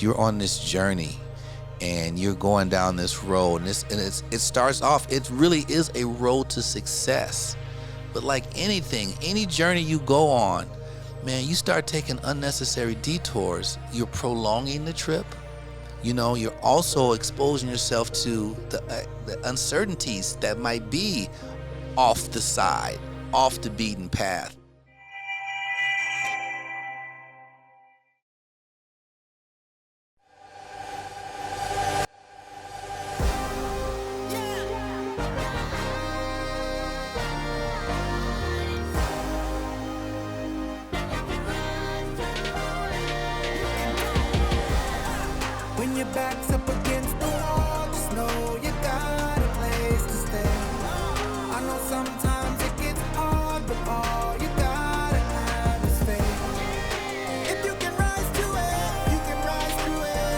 You're on this journey and you're going down this road, and it starts off, it really is a road to success. But like anything, any journey you go on, man, you start taking unnecessary detours. You're prolonging the trip. You're also exposing yourself to the uncertainties that might be off the side, off the beaten path. When your back's up against the wall, just know you got a place to stay. I know sometimes it gets hard, but all you gotta have is faith. If you can rise to it, you can rise through it.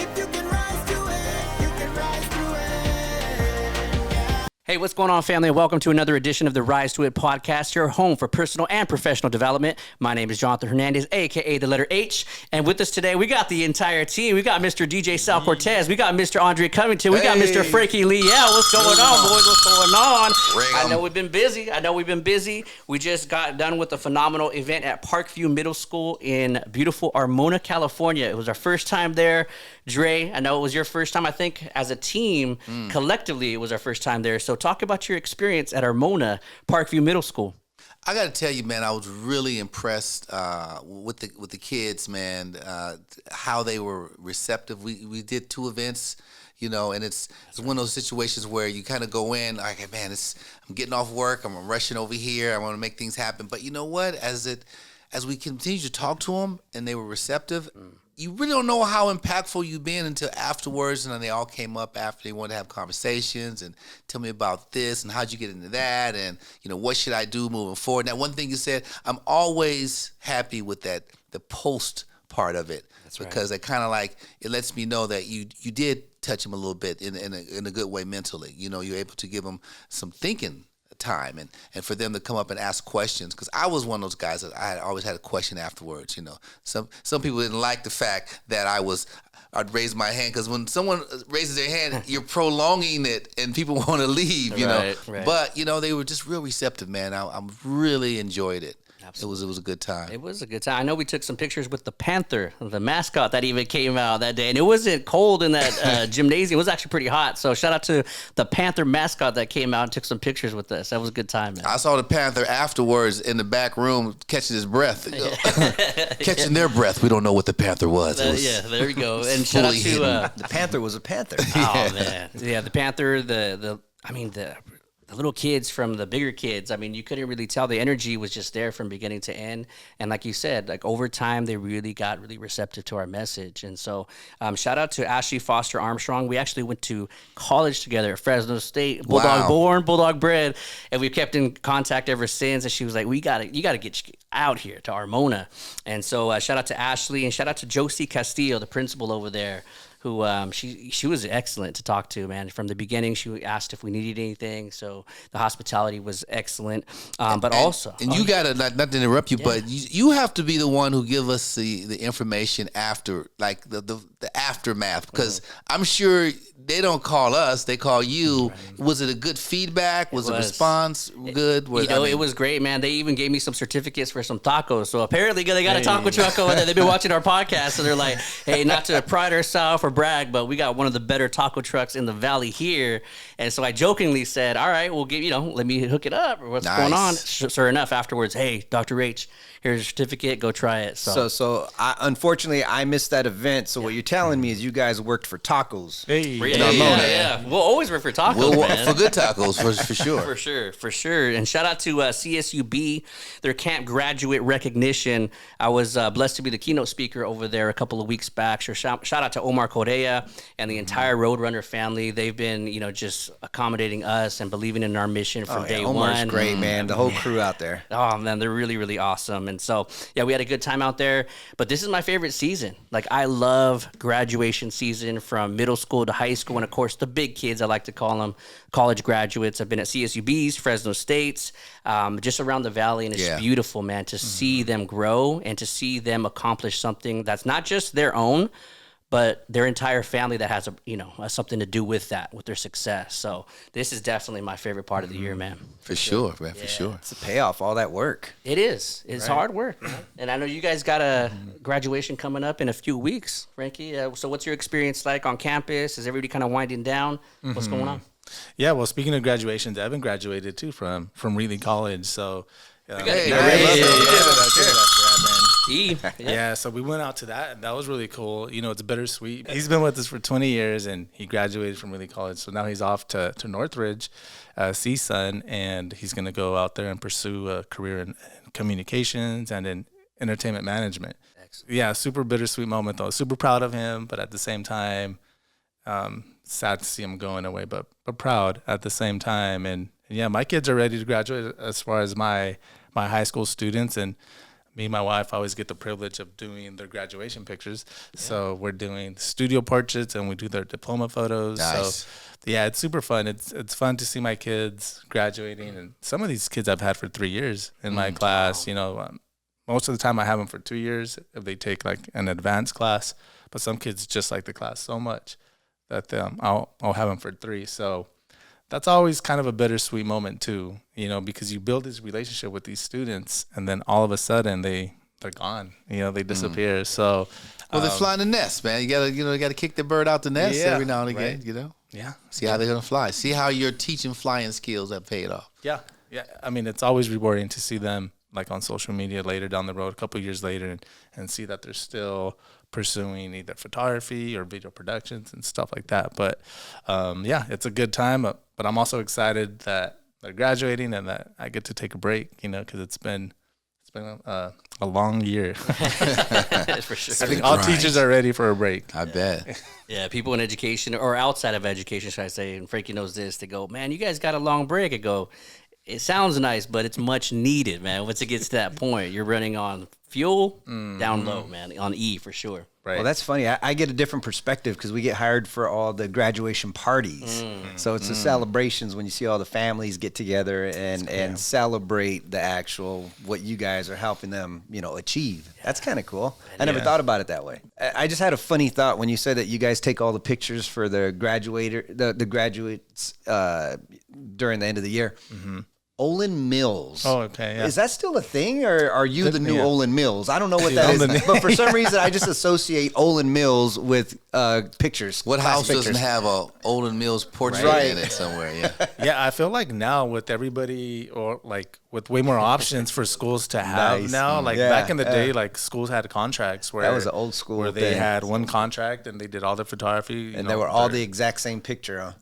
If you can rise to it, you can rise through it. Yeah. Hey, what's going on, family? Welcome to another edition of the Rise to It podcast, your home for personal and professional development. My name is Jonathan Hernandez, a.k.a. the letter H. And with us today, we got the entire team. We got Mr. DJ Sal Cortez. We got Mr. Andre Covington. We got Mr. Frankie Liel. What's going on, boys? What's going on? I know we've been busy. We just got done with a phenomenal event at Parkview Middle School in beautiful Armona, California. It was our first time there. Dre, I know it was your first time. I think as a team, collectively, it was our first time there. So talk about your experience at Armona, Parkview Middle School. I got to tell you, man, I was really impressed with the kids, man, how they were receptive. We did 2 events, and it's one of those situations where you kind of go in like, man, I'm getting off work, I'm rushing over here, I want to make things happen. But you know what? As we continue to talk to them and they were receptive, you really don't know how impactful you've been until afterwards. And then they all came up after, they wanted to have conversations and tell me about this and how'd you get into that, and what should I do moving forward. Now, one thing you said, I'm always happy with that, the post part of it. That's because right. It kind of like, it lets me know that you did touch them a little bit in a good way mentally. You're able to give them some thinking time and for them to come up and ask questions, because I was one of those guys that I always had a question afterwards. Some people didn't like the fact that I'd raise my hand, because when someone raises their hand, you're prolonging it and people want to leave, Right. But they were just real receptive, man. I really enjoyed it. Absolutely. It was a good time. It was a good time. I know we took some pictures with the Panther, the mascot that even came out that day. And it wasn't cold in that gymnasium. It was actually pretty hot. So shout out to the Panther mascot that came out and took some pictures with us. That was a good time, man. I saw the Panther afterwards in the back room catching his breath. Catching their breath. We don't know what the Panther was. Yeah, there we go. And shout out to... the Panther was a panther. Oh, man. Yeah, the Panther, the little kids from the bigger kids, you couldn't really tell. The energy was just there from beginning to end. And like you said, like over time, they really got really receptive to our message. And so shout out to Ashley Foster Armstrong. We actually went to college together at Fresno State, Bulldog born, Bulldog bred. And we've kept in contact ever since. And she was like, you got to get out here to Armona. And so shout out to Ashley, and shout out to Josie Castillo, the principal over there, who she was excellent to talk to, man. From the beginning, she asked if we needed anything, so the hospitality was excellent. You gotta not to interrupt you, but you have to be the one who give us the information after, like the aftermath, because I'm sure they don't call us, they call you. Right. Was it a good feedback? Was the response good? It was great, man. They even gave me some certificates for some tacos. So apparently they got a taco truck over there. They've been watching our podcast, and they're like, hey, not to pride ourselves or brag, but we got one of the better taco trucks in the valley here. And so I jokingly said, all right, we'll give, let me hook it up, or what's going on. Sure enough, afterwards, hey, Dr. H, here's a certificate, go try it. So unfortunately, I missed that event. So what you're telling me is you guys worked for tacos. Hey. Yeah. We'll always work for tacos, man. For good tacos, for sure. For sure. And shout out to CSUB, their camp graduate recognition. I was blessed to be the keynote speaker over there a couple of weeks back. So shout out to Omar Correa and the entire Roadrunner family. They've been, just accommodating us and believing in our mission from day one. Omar's great, man. The whole crew out there. Oh, man, they're really, really awesome. And so, yeah, we had a good time out there. But this is my favorite season. Like, I love graduation season from middle school to high school. And, of course, the big kids, I like to call them, college graduates. I've been at CSUBs, Fresno States, just around the valley. And it's beautiful, man, to see them grow and to see them accomplish something that's not just their own, but their entire family that has something to do with that, with their success. So this is definitely my favorite part of the year, man. For sure, man. For sure. It's a payoff, all that work. It is. It's hard work, man. And I know you guys got a graduation coming up in a few weeks, Frankie. So what's your experience like on campus? Is everybody kind of winding down? What's going on? Yeah, well, speaking of graduations, Evan graduated too from Reilly College. So yeah, so we went out to that, and that was really cool. You know, it's bittersweet. He's been with us for 20 years, and he graduated from Reilly College. So now he's off to Northridge, CSUN, and he's going to go out there and pursue a career in communications and in entertainment management. Excellent. Yeah, super bittersweet moment, though. Super proud of him, but at the same time, sad to see him going away, but proud at the same time. And yeah, my kids are ready to graduate as far as my high school students, and me and my wife always get the privilege of doing their graduation pictures. Yeah. So we're doing studio portraits and we do their diploma photos. Nice. So yeah, it's super fun. It's fun to see my kids graduating, and some of these kids I've had for 3 years in my class. You know, most of the time I have them for 2 years if they take like an advanced class, but some kids just like the class so much that I'll have them for 3. So that's always kind of a bittersweet moment too, you know, because you build this relationship with these students and then all of a sudden they're gone, you know, they disappear. So, they're flying the nest, man. You gotta kick the bird out the nest every now and again, right. you know? Yeah. See how they're gonna fly. See how your teaching flying skills have paid off. Yeah. Yeah. I mean, it's always rewarding to see them like on social media later down the road, a couple of years later, and see that they're still pursuing either photography or video productions and stuff like that. But yeah, it's a good time. But I'm also excited that they're graduating and that I get to take a break, you know, because it's been a long year. For sure. I think all teachers are ready for a break. I bet. Yeah, people in education or outside of education, should I say, and Frankie knows this, they go, man, you guys got a long break. I go, it sounds nice, but it's much needed, man. Once it gets to that point, you're running on fuel, down low, man, on E for sure. Right. Well, that's funny. I get a different perspective because we get hired for all the graduation parties. So it's the celebrations when you see all the families get together and celebrate the actual what you guys are helping them, you know, achieve. Yeah. That's kind of cool. I never thought about it that way. I just had a funny thought when you said that you guys take all the pictures for the graduates during the end of the year. Mm-hmm. Olin Mills. Oh, okay. Yeah. Is that still a thing, or are you the new Olin Mills? I don't know what that is, but for some reason, I just associate Olin Mills with pictures. What house doesn't have a Olin Mills portrait in it somewhere? Yeah. Yeah, I feel like now with everybody, or like with way more options for schools to have now, like back in the day, like schools had contracts where that was an old school where they had one contract and they did all the photography, and they were all the exact same picture.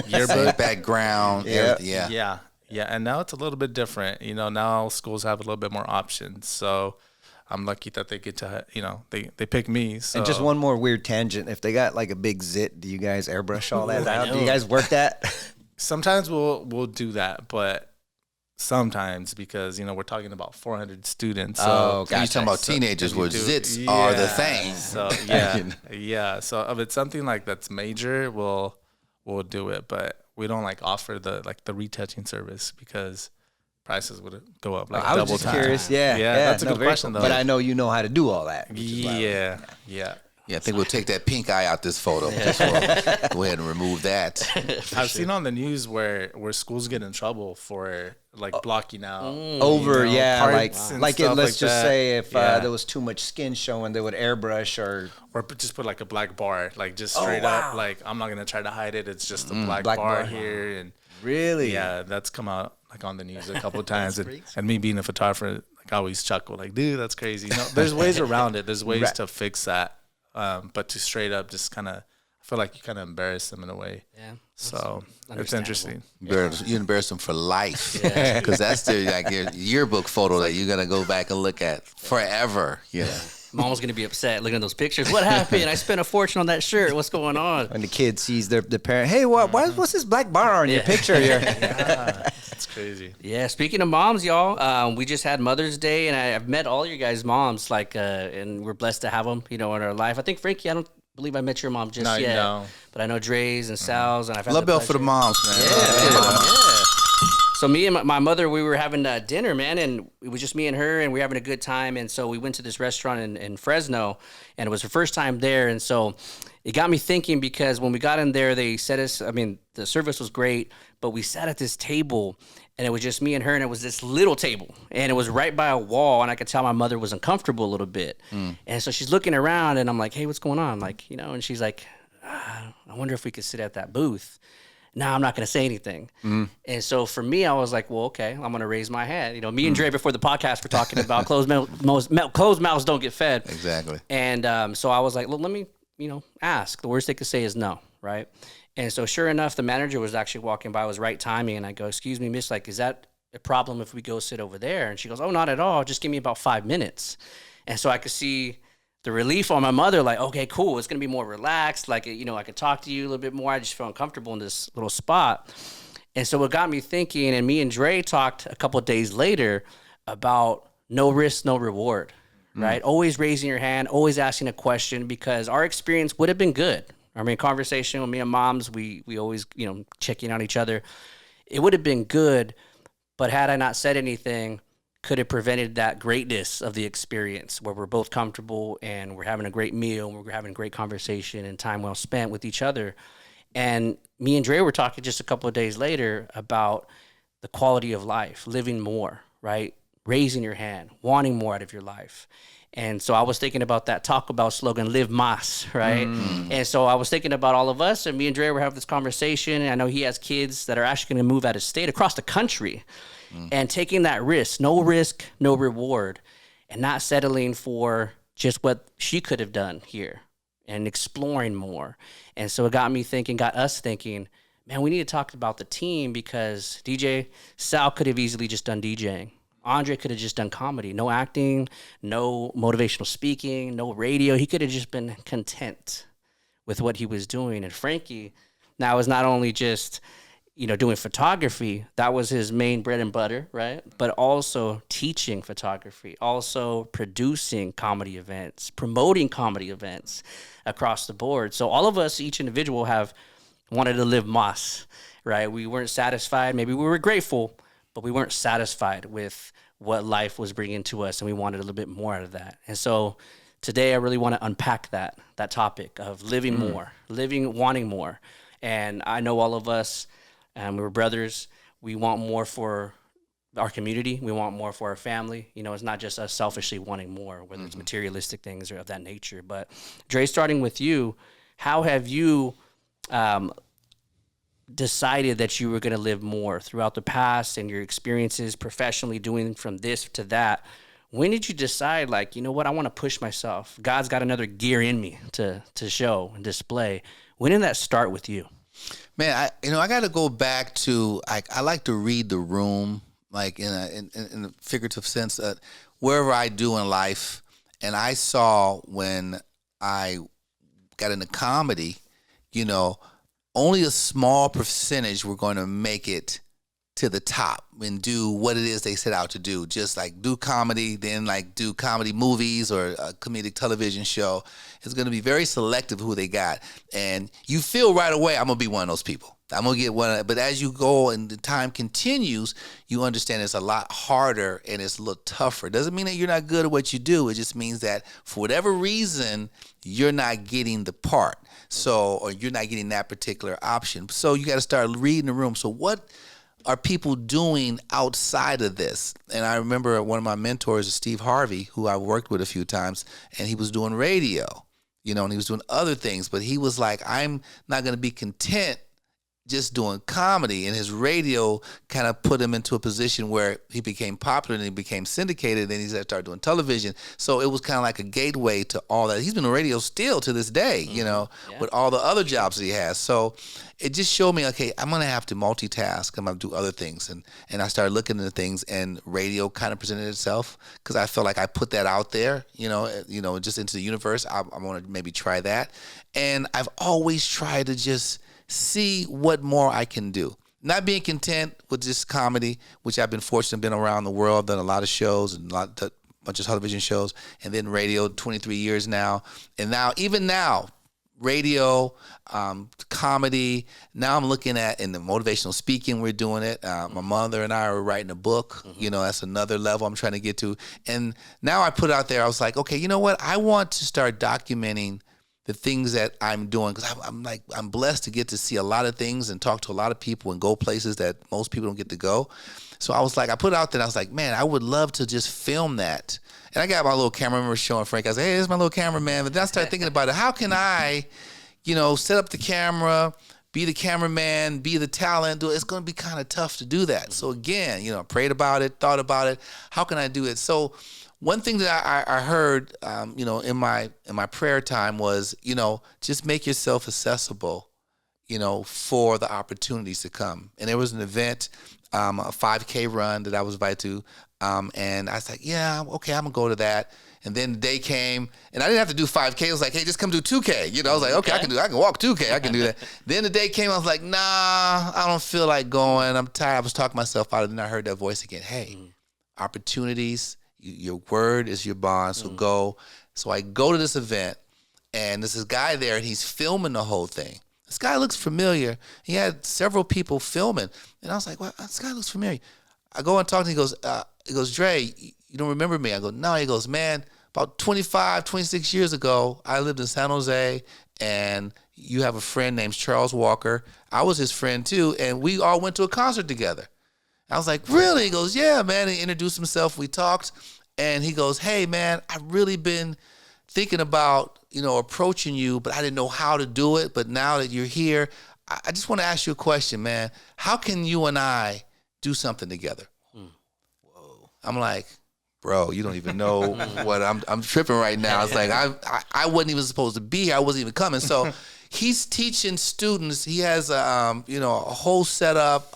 Yearbook background. Yeah, and now it's a little bit different. You know, now schools have a little bit more options. So I'm lucky that they get to, you know, they pick me. So. And just one more weird tangent. If they got like a big zit, do you guys airbrush all that out? Do you guys work that? Sometimes we'll do that, but sometimes because, you know, we're talking about 400 students. So you're talking about teenagers where zits are the thing. So yeah. So if it's something like that's major, we'll do it, but we don't like offer the retouching service because prices would go up like double time. I was just curious. Yeah, that's a good question though. But I know you know how to do all that. Yeah. I think we'll take that pink eye out this photo. Go ahead and remove that. I've seen on the news where schools get in trouble for like blocking out over, you know, like let's just say if there was too much skin showing, they would airbrush or just put like a black bar, like just straight up. Like I'm not gonna try to hide it. It's just a black bar here, and really, that's come out like on the news a couple of times. And me being a photographer, like I always chuckle, like, dude, that's crazy. No, there's ways around it. There's ways to fix that. But to straight up just kind of, I feel like you kind of embarrass them in a way. Yeah. So it's interesting. You embarrass them for life. Because that's their yearbook photo that you're going to go back and look at forever. Yeah. Mom's gonna be upset looking at those pictures. What happened? I spent a fortune on that shirt. What's going on? When the kid sees the parent, hey, what's this black bar on your picture here? It's crazy. Yeah, speaking of moms, y'all, we just had Mother's Day, and I've met all your guys' moms, and we're blessed to have them, in our life. I think, Frankie, I don't believe I met your mom just yet. No. But I know Dre's and Sal's, and I've had Love the bell for the pleasure. moms, man. Yeah. So me and my mother, we were having dinner, man, and it was just me and her, and we were having a good time. And so we went to this restaurant in Fresno, and it was her first time there. And so it got me thinking, because when we got in there, they said the service was great, but we sat at this table, and it was just me and her, and it was this little table, and it was right by a wall, and I could tell my mother was uncomfortable a little bit. And so she's looking around, and I'm like, hey, what's going on? Like, and she's like, I wonder if we could sit at that booth. No, I'm not going to say anything. And so for me, I was like, well, okay, I'm going to raise my hand. Me and Dre, before the podcast, were talking about closed mouths don't get fed. Exactly. And so I was like, well, let me, ask. The worst they could say is no, right? And so sure enough, the manager was actually walking by. It was right timing. And I go, excuse me, miss, is that a problem if we go sit over there? And she goes, oh, not at all. Just give me about 5 minutes. And so I could see the relief on my mother, like, okay, cool. It's going to be more relaxed. I could talk to you a little bit more. I just feel uncomfortable in this little spot. And so it got me thinking, and me and Dre talked a couple of days later about no risk, no reward, right? Always raising your hand, always asking a question, because our experience would have been good. Conversation with me and moms, we always, checking on each other. It would have been good, but had I not said anything, could have prevented that greatness of the experience, where we're both comfortable and we're having a great meal and we're having a great conversation and time well spent with each other. And me and Dre were talking just a couple of days later about the quality of life, living more, right? Raising your hand, wanting more out of your life. And so I was thinking about that Taco Bell slogan, livemas, right? And so I was thinking about all of us, and me and Dre were having this conversation, and I know he has kids that are actually going to move out of state, across the country, and taking that risk, no reward, and not settling for just what she could have done here and exploring more. And so it got us thinking, man, we need to talk about the team, because Sal could have easily just done DJing. Andre could have just done comedy, no acting, no motivational speaking, no radio. He could have just been content with what he was doing. And Frankie now is not only just, doing photography, that was his main bread and butter, right? But also teaching photography, also producing comedy events, promoting comedy events across the board. So all of us, each individual, have wanted to live mas, right? We weren't satisfied. Maybe we were grateful, but we weren't satisfied with what life was bringing to us, and we wanted a little bit more out of that. And so today I really want to unpack that topic of living more, wanting more. And I know all of us, we're brothers, we want more for our community, we want more for our family. It's not just us selfishly wanting more, whether it's materialistic things or of that nature. But Dre, starting with you, how have you decided that you were going to live more throughout the past and your experiences professionally doing from this to that? When did you decide, I want to push myself? God's got another gear in me to show and display. When did that start with you? Man, I got to go back to, I like to read the room, in a figurative sense, wherever I do in life. And I saw when I got into comedy, only a small percentage were going to make it to the top and do what it is they set out to do. Just do comedy, then do comedy movies or a comedic television show. It's going to be very selective who they got. And you feel right away, I'm going to be one of those people. I'm going to get one. But as you go and the time continues, you understand it's a lot harder and it's a little tougher. It doesn't mean that you're not good at what you do. It just means that for whatever reason, you're not getting the part. Or you're not getting that particular option. So you got to start reading the room. So what are people doing outside of this? And I remember one of my mentors is Steve Harvey, who I worked with a few times, and he was doing radio, and he was doing other things. But he was like, I'm not going to be content just doing comedy, and his radio kind of put him into a position where he became popular and he became syndicated. Then he started doing television. So it was kind of like a gateway to all that. He's been on radio still to this day, you know, with all the other jobs that he has. So it just showed me, okay, I'm going to have to multitask. I'm going to do other things. And I started looking into things, and radio kind of presented itself because I felt like I put that out there, you know, just into the universe. I want to maybe try that. And I've always tried to just see what more I can do. Not being content with just comedy, which I've been fortunate, been around the world, done a lot of shows and bunch of television shows, and then radio, 23 years now. And now, even now, radio, comedy. Now I'm looking at in the motivational speaking, we're doing it. My mother and I are writing a book. You know, that's another level I'm trying to get to. And now I put it out there. I was like, okay, you know what? I want to start documenting the things that I'm doing, because I'm blessed to get to see a lot of things and talk to a lot of people and go places that most people don't get to go. So I was like, I put it out there and I was like, man, I would love to just film that. And I got my little camera, I remember showing Frank, I was like, hey, this is my little cameraman. But then I started thinking about it. How can I, you know, set up the camera, be the cameraman, be the talent? It's going to be kind of tough to do that. So again, you know, prayed about it, thought about it. How can I do it? So one thing that I heard, you know, in my prayer time was, you know, just make yourself accessible, you know, for the opportunities to come. And there was an event, a 5K run that I was invited to, and I was like, yeah, okay, I'm gonna go to that. And then the day came, and I didn't have to do 5K. I was like, hey, just come do 2K. You know, I was like, okay, I can walk 2K. I can do that. Then the day came, I was like, nah, I don't feel like going. I'm tired. I was talking myself out, and then I heard that voice again. Hey, opportunities. Your word is your bond, so go. So I go to this event, and there's this guy there, and he's filming the whole thing. This guy looks familiar. He had several people filming, and I was like, well, this guy looks familiar. I go and talk to him. He goes, Dre, you don't remember me? I go, no. He goes, man, about 25, 26 years ago, I lived in San Jose, and you have a friend named Charles Walker. I was his friend, too, and we all went to a concert together. I was like, really? He goes, yeah, man. He introduced himself. We talked. And he goes, hey, man, I've really been thinking about, you know, approaching you, but I didn't know how to do it. But now that you're here, I just want to ask you a question, man. How can you and I do something together? Whoa. I'm like, bro, you don't even know what I'm tripping right now. It's like I wasn't even supposed to be here. I wasn't even coming. So he's teaching students. He has, you know, a whole setup,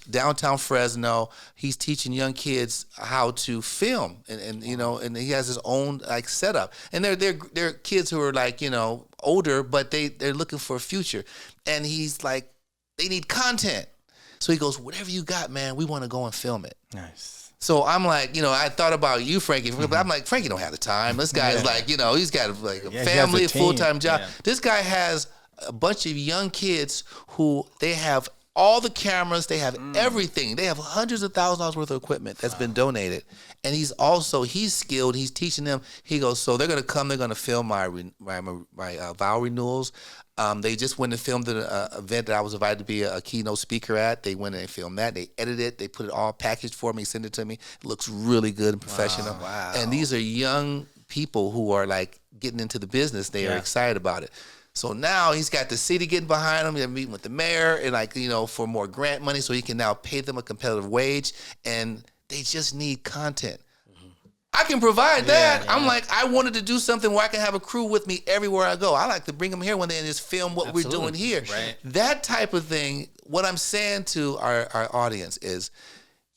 downtown Fresno. He's teaching young kids how to film, and you know, and he has his own like setup. And they're kids who are like, you know, older, but they're looking for a future. And he's like, they need content. So he goes, whatever you got, man, we want to go and film it. Nice. So I'm like, you know, I thought about you, Frankie, but I'm like, Frankie don't have the time. This guy is like, you know, he's got like a family, a full-time job. Yeah. This guy has a bunch of young kids who they have all the cameras, they have everything. They have hundreds of thousands of dollars worth of equipment that's been donated. And he's skilled. He's teaching them. He goes, so they're going to come, they're going to film my vow renewals. They just went and filmed an event that I was invited to be a keynote speaker at. They went and filmed that. They edited it. They put it all packaged for me, sent it to me. It looks really good and professional. Wow. And these are young people who are like getting into the business. They are excited about it. So now he's got the city getting behind him. They're meeting with the mayor and like, you know, for more grant money so he can now pay them a competitive wage. And they just need content. I can provide that. I'm like, I wanted to do something where I can have a crew with me everywhere I go. I like to bring them here one day and just film what we're doing here. Right. That type of thing, what I'm saying to our audience is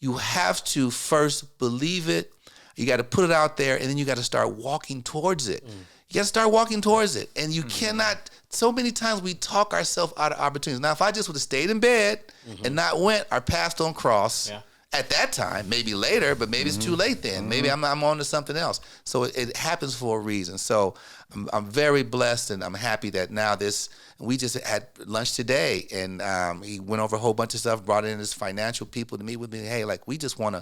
you have to first believe it. You got to put it out there, and then you got to start walking towards it. You got to start walking towards it. And you cannot, so many times we talk ourselves out of opportunities. Now, if I just would have stayed in bed and not went, our paths don't cross. Yeah. At that time, maybe later, but maybe it's too late then. Maybe I'm on to something else. So it happens for a reason. So I'm very blessed, and I'm happy that now we just had lunch today, and he went over a whole bunch of stuff, brought in his financial people to meet with me. Hey, like we just want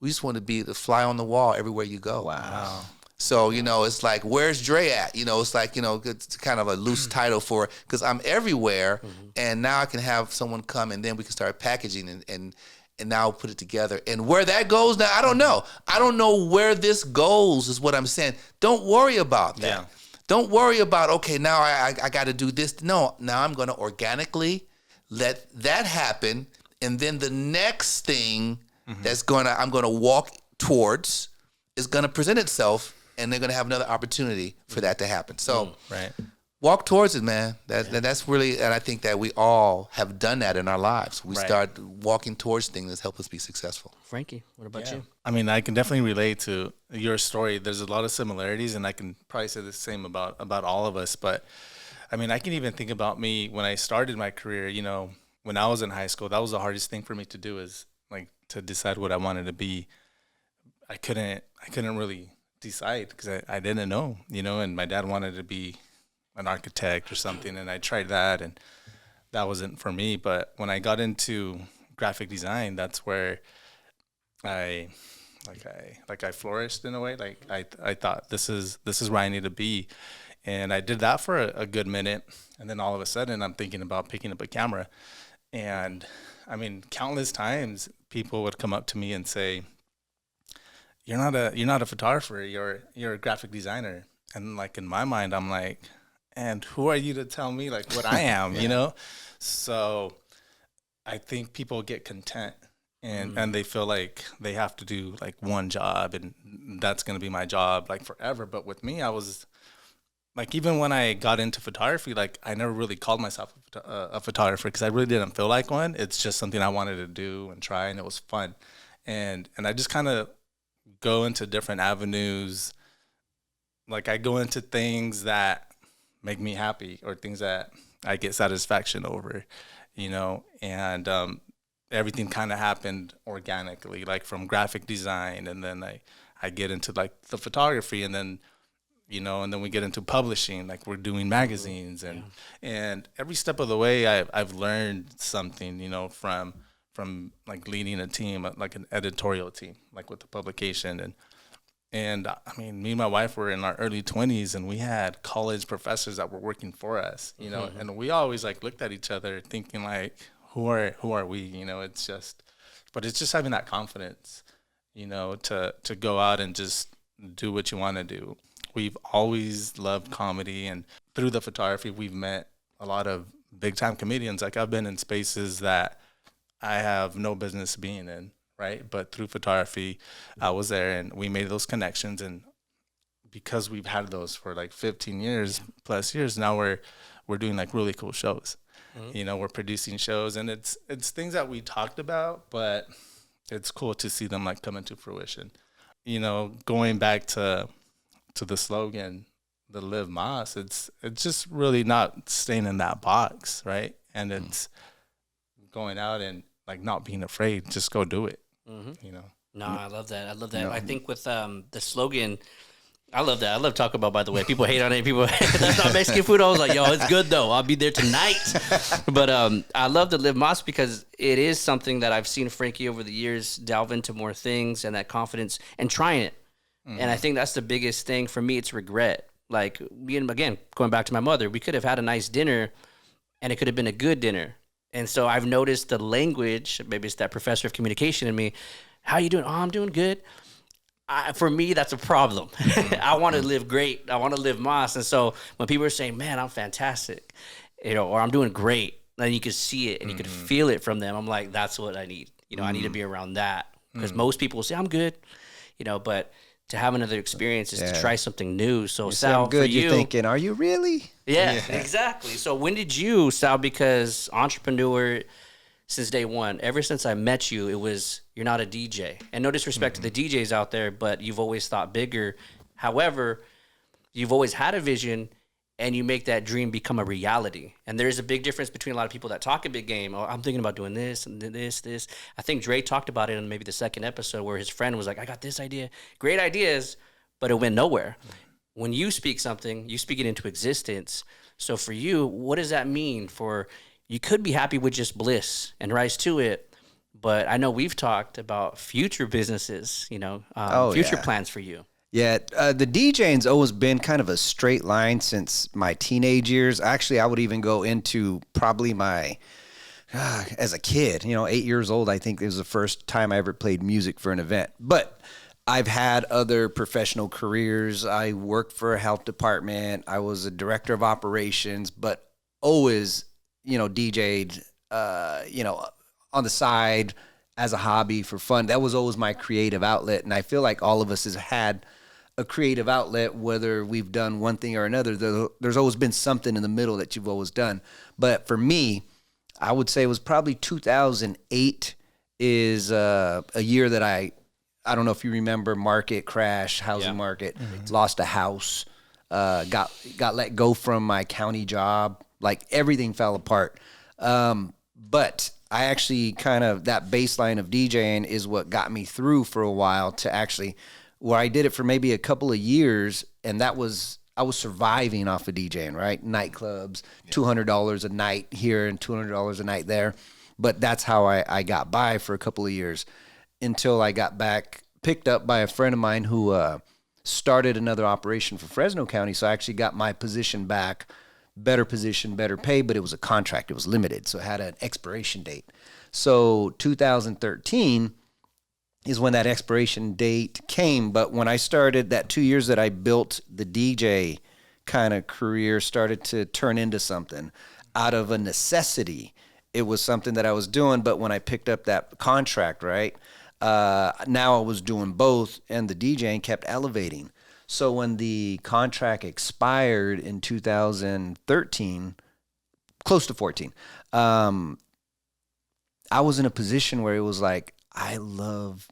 to be the fly on the wall everywhere you go. Wow. So, you know, it's like, where's Dre at? You know, it's like, you know, it's kind of a loose title for, because I'm everywhere, and now I can have someone come, and then we can start packaging and now put it together. And where that goes now, I don't know. I don't know where this goes is what I'm saying. Don't worry about that. Yeah. Don't worry about, okay, now I got to do this. No, now I'm going to organically let that happen, and then the next thing I'm gonna walk towards is gonna present itself, and they're gonna have another opportunity for that to happen. So Right. walk towards it, man. That's really, and I think that we all have done that in our lives. We Right. start walking towards things that help us be successful. Frankie, what about you? I mean, I can definitely relate to your story. There's a lot of similarities, and I can probably say the same about all of us. But I mean, I can even think about me when I started my career. You know, when I was in high school, that was the hardest thing for me to do, is like to decide what I wanted to be. I couldn't really decide because I didn't know, you know, and my dad wanted to be an architect or something, and I tried that, and that wasn't for me. But when I got into graphic design, that's where I flourished in a way. Like I thought this is where I need to be, and I did that for a good minute, and then all of a sudden I'm thinking about picking up a camera, and I mean, countless times people would come up to me and say, "You're not a photographer. You're a graphic designer." And like in my mind, I'm like, "And who are you to tell me like what I am?" You know. So I think people get content, and they feel like they have to do like one job, and that's going to be my job like forever. But with me, I was like, even when I got into photography, like I never really called myself a photographer because I really didn't feel like one. It's just something I wanted to do and try, and it was fun. And I just kind of go into different avenues. Like I go into things that make me happy or things that I get satisfaction over, you know, and everything kind of happened organically, like from graphic design, and then I get into like the photography, and then, you know, and then we get into publishing, like we're doing magazines, and every step of the way I've learned something, you know, from like leading a team, like an editorial team, like with the publication. And I mean, me and my wife were in our early 20s, and we had college professors that were working for us, you know, and we always like looked at each other thinking like, who are we? You know, it's just having that confidence, you know, to go out and just do what you want to do. We've always loved comedy, and through the photography, we've met a lot of big time comedians. Like I've been in spaces that I have no business being in. Right. But through photography, I was there, and we made those connections. And because we've had those for like 15 years plus years, now we're doing like really cool shows. You know, we're producing shows, and it's things that we talked about, but it's cool to see them like come into fruition. You know, going back to the slogan, the livemas, it's just really not staying in that box. Right. And it's going out and like not being afraid, just go do it. You know. No, I love that. No. I think with the slogan, I love that. I love Taco Bell, by the way. People hate on it. People, that's not Mexican food. I was like, yo, it's good though. I'll be there tonight. But I love the Live Mas because it is something that I've seen Frankie over the years delve into more things, and that confidence and trying it. And I think that's the biggest thing for me. It's regret. Like, again, going back to my mother, we could have had a nice dinner, and it could have been a good dinner. And so I've noticed the language, maybe it's that professor of communication in me. How you doing? Oh, I'm doing good. For me, that's a problem. I want to live great. I want to live Mas. And so when people are saying, man, I'm fantastic, you know, or I'm doing great, then you can see it and you can feel it from them. I'm like, that's what I need. You know, I need to be around that, because most people will say, I'm good, you know, but to have another experience is to try something new. So Sal, I'm good. for you, You're thinking, are you really? Yeah, exactly. So when did you, Sal, because entrepreneur since day one, ever since I met you, it was, you're not a DJ. And no disrespect to the DJs out there, but you've always thought bigger. However, you've always had a vision, and you make that dream become a reality. And there's a big difference between a lot of people that talk a big game. Oh, I'm thinking about doing this and this. I think Dre talked about it in maybe the second episode, where his friend was like, I got this idea. Great ideas, but it went nowhere. When you speak something, you speak it into existence. So for you, what does that mean for, you could be happy with just bliss and rise to it, but I know we've talked about future businesses, you know, future plans for you. Yeah, the DJing's always been kind of a straight line since my teenage years. Actually, I would even go into probably my, as a kid, you know, 8 years old, I think it was the first time I ever played music for an event. But I've had other professional careers. I worked for a health department. I was a director of operations, but always, you know, DJ'd on the side as a hobby for fun. That was always my creative outlet. And I feel like all of us has had a creative outlet, whether we've done one thing or another. There's always been something in the middle that you've always done. But for me, I would say it was probably 2008 is a year that I don't know if you remember market crash, housing market, lost a house, got let go from my county job, like everything fell apart. But I actually that baseline of DJing is what got me through for a while to actually where I did it for maybe a couple of years. And that was, I was surviving off of DJing, right? Nightclubs, $200 a night here and $200 a night there. But that's how I got by for a couple of years until I got picked up by a friend of mine who started another operation for Fresno County. So I actually got my position back, better position, better pay, but it was a contract. It was limited. So it had an expiration date. So 2013 is when that expiration date came. But when I started that 2 years that I built the DJ kind of career started to turn into something out of a necessity. It was something that I was doing, but when I picked up that contract, right, now I was doing both, and the DJing kept elevating. So when the contract expired in 2013, close to 14, I was in a position where it was like, I love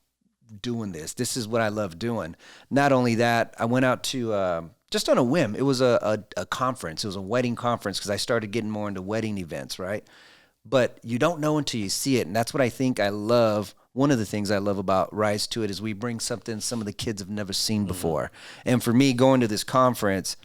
doing this. This is what I love doing. Not only that, I went out to just on a whim. It was a conference. It was a wedding conference because I started getting more into wedding events, right? But you don't know until you see it. And that's what I think I love. One of the things I love about Rise to It is we bring something some of the kids have never seen before. And for me, going to this conference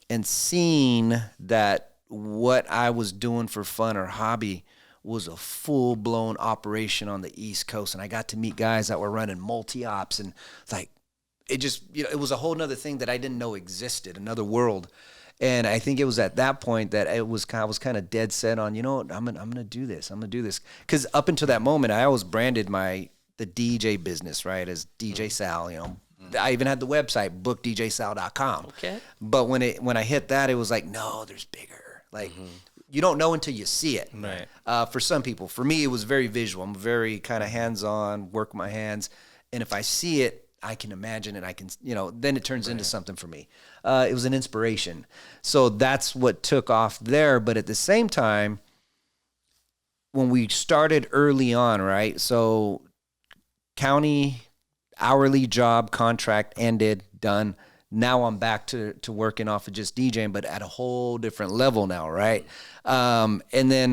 and seeing that what I was doing for fun or hobby was a full-blown operation on the East Coast. And I got to meet guys that were running multi-ops. And it's like, it just, it was a whole nother thing that I didn't know existed, another world. And I think it was at that point that I was kind of dead set on, you know what, I'm gonna do this. I'm gonna do this. Because up until that moment, I always branded the DJ business, right, as DJ Sal. You know, I even had the website bookdjsal.com. Okay. But when I hit that, it was like, no, there's bigger. Like you don't know until you see it. Right. For some people, for me, it was very visual. I'm very kind of hands-on, work my hands, and if I see it, I can imagine it. I can, then it turns into something for me. It was an inspiration. So that's what took off there. But at the same time, when we started early on, right? So county hourly job contract ended, done. Now I'm back to working off of just DJing, but at a whole different level now, right? And then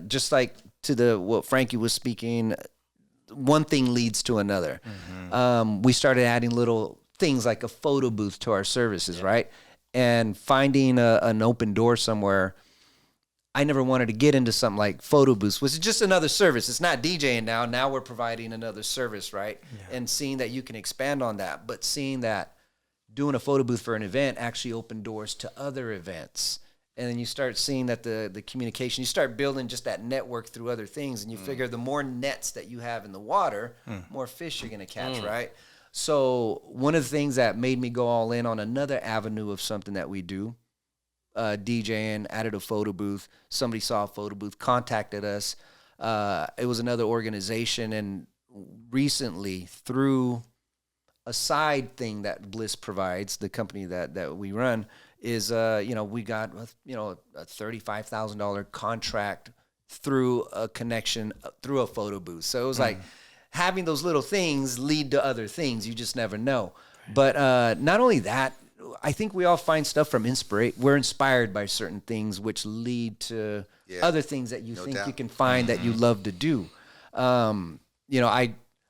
just like to what Frankie was speaking, one thing leads to another. We started adding little things like a photo booth to our services, right? And finding an open door somewhere. I never wanted to get into something like photo booths, which is just another service. It's not DJing now. Now we're providing another service, right? Yeah. And seeing that you can expand on that, but seeing that doing a photo booth for an event actually opened doors to other events. And then you start seeing that the communication, you start building just that network through other things, and you figure the more nets that you have in the water, more fish you're going to catch, right? So one of the things that made me go all in on another avenue of something that we do, DJing, added a photo booth. Somebody saw a photo booth, contacted us. It was another organization, and recently through a side thing that Bliss provides, the company that we run, is we got a $35,000 contract through a connection through a photo booth. So it was like having those little things lead to other things. You just never know. But not only that, I think we all find stuff from we're inspired by certain things which lead to other things that you think you can find that you love to do.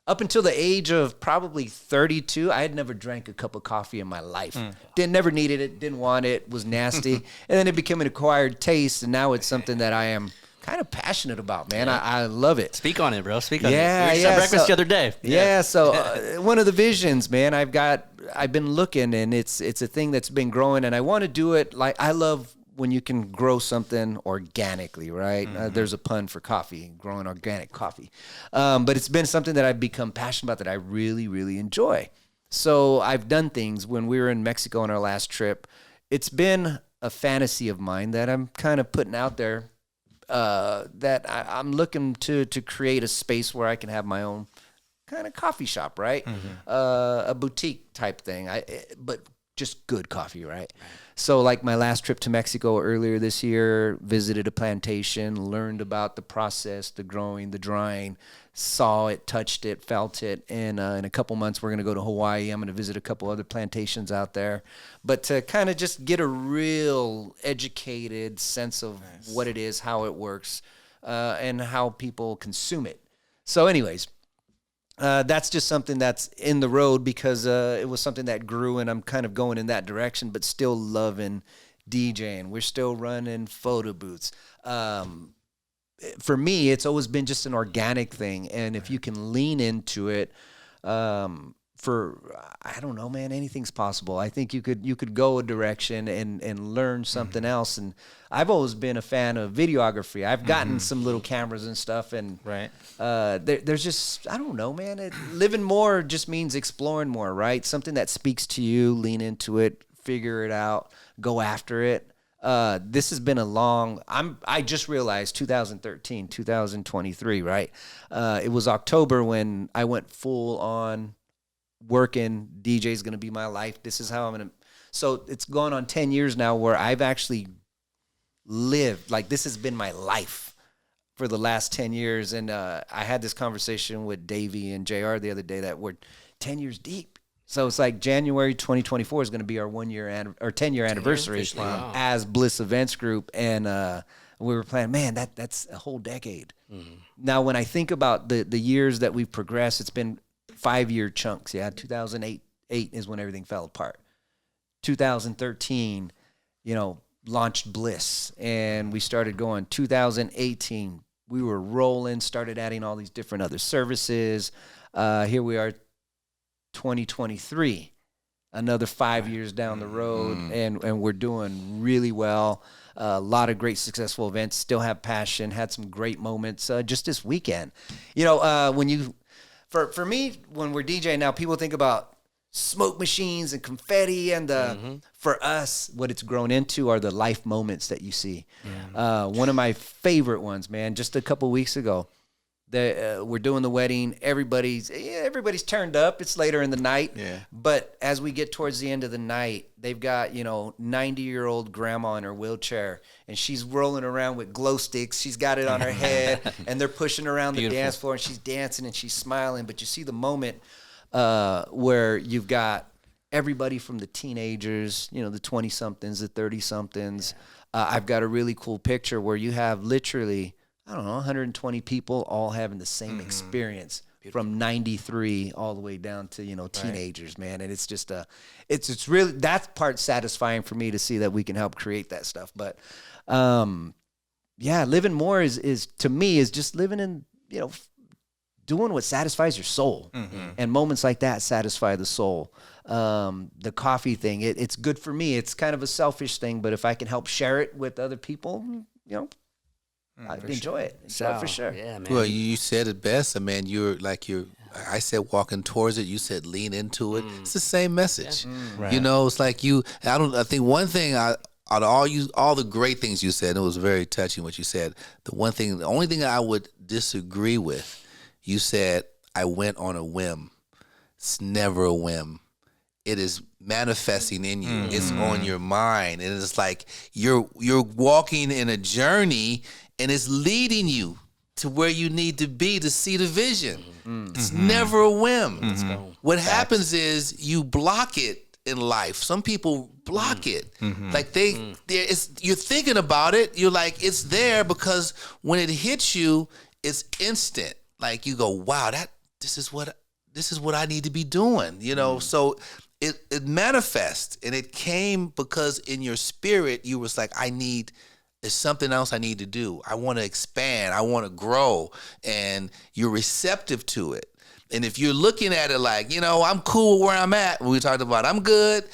Up until the age of probably 32, I had never drank a cup of coffee in my life. Never needed it, didn't want it, was nasty. And then it became an acquired taste, and now it's something that I am kind of passionate about, man. I love it. Speak on it, bro. Speak on it. Yeah, We just had breakfast the other day. So one of the visions, man, I've been looking, and it's a thing that's been growing, and I want to do it like I love when you can grow something organically, right? There's a pun for coffee, growing organic coffee. But it's been something that I've become passionate about that I really, really enjoy. So I've done things. When we were in Mexico on our last trip, it's been a fantasy of mine that I'm kind of putting out there. that I'm looking to create a space where I can have my own kind of coffee shop, right? A boutique type thing. But just good coffee, right? So like my last trip to Mexico earlier this year, visited a plantation, learned about the process, the growing, the drying, saw it, touched it, felt it. And in a couple months, we're going to go to Hawaii. I'm going to visit a couple other plantations out there. But to kind of just get a real educated sense of what it is, how it works, and how people consume it. So anyways, that's just something that's in the road because it was something that grew and I'm kind of going in that direction, but still loving DJing. We're still running photo booths. For me, it's always been just an organic thing. And if you can lean into it, I don't know, man, anything's possible. I think you could go a direction and learn something else. And I've always been a fan of videography. I've gotten some little cameras and stuff, and there's just, I don't know, man. Living more just means exploring more, right? Something that speaks to you, lean into it, figure it out, go after it. This has been I just realized 2013, 2023, right? It was October when I went full on working. DJ is going to be my life. This is how I'm going to. So it's gone on 10 years now where I've actually lived, like this has been my life for the last 10 years. And I had this conversation with Davey and JR the other day that we're 10 years deep. So it's like January 2024 is going to be our 10-year anniversary as Bliss Events Group. And we were planning, man, that's a whole decade. Now, when I think about the years that we've progressed, it's been 5-year chunks. 2008 is when everything fell apart. 2013, launched Bliss, and we started going. 2018, we were rolling, started adding all these different other services. Here we are, 2023, another 5 years down the road, and we're doing really well. A lot of great successful events, still have passion, had some great moments just this weekend. For me, when we're DJing now, people think about smoke machines and confetti, and for us, what it's grown into are the life moments that you see. One of my favorite ones, man, just a couple weeks ago, we're doing the wedding. Everybody's turned up. It's later in the night. But as we get towards the end of the night, they've got, 90-year-old grandma in her wheelchair, and she's rolling around with glow sticks. She's got it on her head, and they're pushing around the dance floor, and she's dancing and she's smiling. But you see the moment where you've got everybody from the teenagers, the 20-somethings, the 30-somethings. I've got a really cool picture where you have literally, 120 people all having the same experience. Beautiful. From 93 all the way down to, teenagers, man. And it's just it's really, that part satisfying for me to see that we can help create that stuff. But, living more is to me is just living in, doing what satisfies your soul. And moments like that satisfy the soul. The coffee thing, it's good for me. It's kind of a selfish thing, but if I can help share it with other people, I enjoy it. So for sure. Yeah, man. Well, you said it best. I mean, I said walking towards it. You said lean into it. It's the same message. Right. It's like I think one thing out of all the great things you said, it was very touching what you said. The only thing I would disagree with, you said, I went on a whim. It's never a whim. It is manifesting in you. It's on your mind. And it's like you're walking in a journey, and it's leading you to where you need to be to see the vision. It's never a whim. What happens is you block it in life. Some people block it. Like you're thinking about it. You're like, it's there because when it hits you, it's instant. Like you go, wow, this is what I need to be doing. So it manifests, and it came because in your spirit you was like, there's something else I need to do. I want to expand. I want to grow. And you're receptive to it. And if you're looking at it like, I'm cool where I'm at, we talked about I'm good,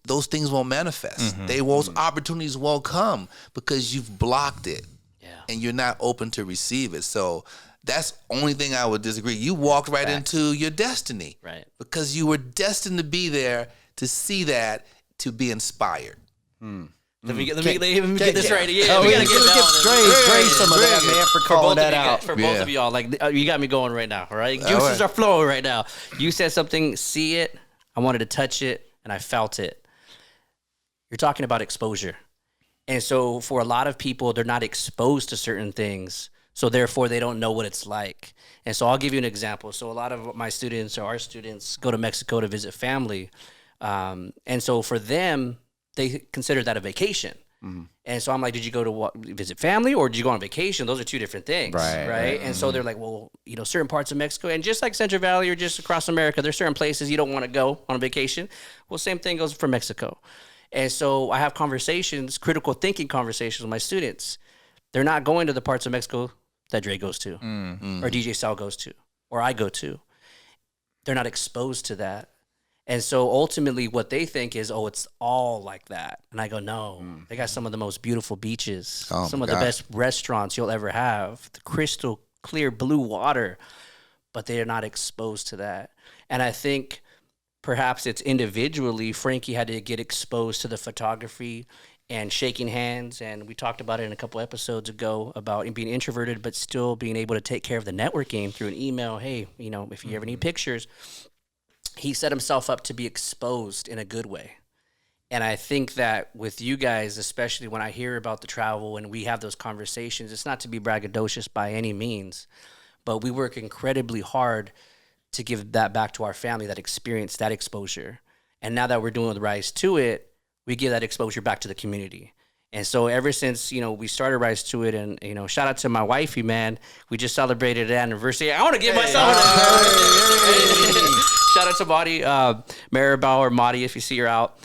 those things won't manifest. Those opportunities won't come because you've blocked it. And you're not open to receive it. So that's the only thing I would disagree. You walked right into your destiny. Right. Because you were destined to be there, to see that, to be inspired. Let me get this right. Yeah, Oh, we gotta give get Dre some of that, man, for calling that out. For both of y'all, like you got me going right now. All right, juices are flowing right now. You said something. See it. I wanted to touch it, and I felt it. You're talking about exposure, and so for a lot of people, they're not exposed to certain things, so therefore they don't know what it's like. And so I'll give you an example. So a lot of my students or our students go to Mexico to visit family, and so for them, they consider that a vacation. Mm-hmm. And so I'm like, did you go to visit family or did you go on vacation? Those are two different things, right? And so they're like, well, certain parts of Mexico and just like Central Valley or just across America, there's certain places you don't want to go on a vacation. Well, same thing goes for Mexico. And so I have critical thinking conversations with my students. They're not going to the parts of Mexico that Dre goes to or DJ Sal goes to or I go to. They're not exposed to that. And so ultimately what they think is, it's all like that. And I go, no, they got some of the most beautiful beaches, some of the best restaurants you'll ever have, the crystal clear blue water, but they are not exposed to that. And I think perhaps it's individually, Frankie had to get exposed to the photography and shaking hands. And we talked about it in a couple episodes ago about being introverted, but still being able to take care of the networking through an email. Hey, if you ever need pictures. He set himself up to be exposed in a good way. And I think that with you guys, especially when I hear about the travel and we have those conversations, it's not to be braggadocious by any means, but we work incredibly hard to give that back to our family, that experience, that exposure. And now that we're doing the Rise to It, we give that exposure back to the community. And so ever since, we started Rise to It, and, shout out to my wifey, man. We just celebrated an anniversary. I want to give myself shout out to Madi, Maribel or Madi, if you see her out.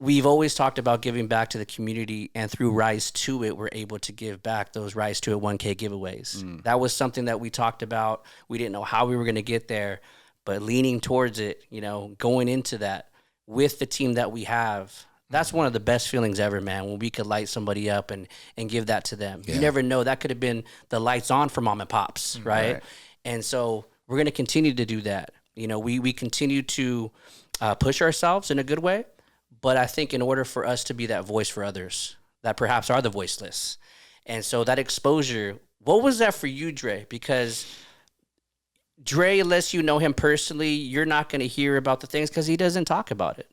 We've always talked about giving back to the community, and through Rise to It, we're able to give back those Rise to It 1K giveaways. That was something that we talked about. We didn't know how we were going to get there, but leaning towards it, going into that with the team that we have, that's one of the best feelings ever, man, when we could light somebody up and give that to them. Yeah. You never know. That could have been the lights on for mom and pops, right? And so we're going to continue to do that. We continue to push ourselves in a good way, but I think in order for us to be that voice for others that perhaps are the voiceless. And so that exposure, what was that for you, Dre? Because Dre, unless you know him personally, you're not going to hear about the things because he doesn't talk about it.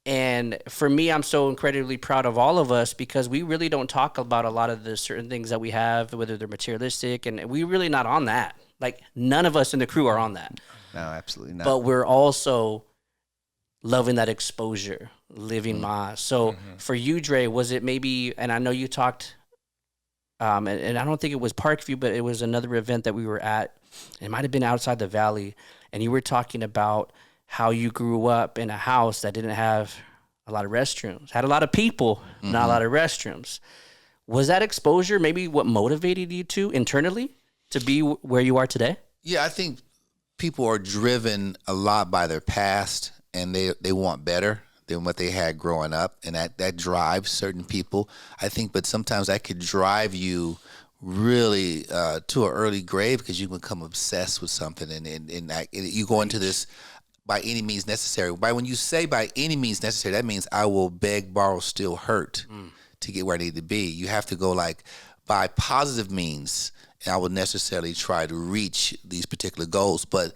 And for me, I'm so incredibly proud of all of us because we really don't talk about a lot of the certain things that we have, whether they're materialistic, and we're really not on that. Like, none of us in the crew are on that. No, absolutely not. But we're also loving that exposure, living ma. So for you, Dre, was it maybe, and I know you talked, and I don't think it was Parkview, but it was another event that we were at. It might have been outside the Valley, and you were talking about how you grew up in a house that didn't have a lot of restrooms, had a lot of people, not a lot of restrooms. Was that exposure maybe what motivated you to internally to be where you are today? Yeah, I think people are driven a lot by their past, and they want better than what they had growing up, and that drives certain people, I think. But sometimes that could drive you really to an early grave because you become obsessed with something, and you go into this by any means necessary. When you say by any means necessary, that means I will beg, borrow, steal, hurt to get where I need to be. You have to go like by positive means, and I will necessarily try to reach these particular goals. But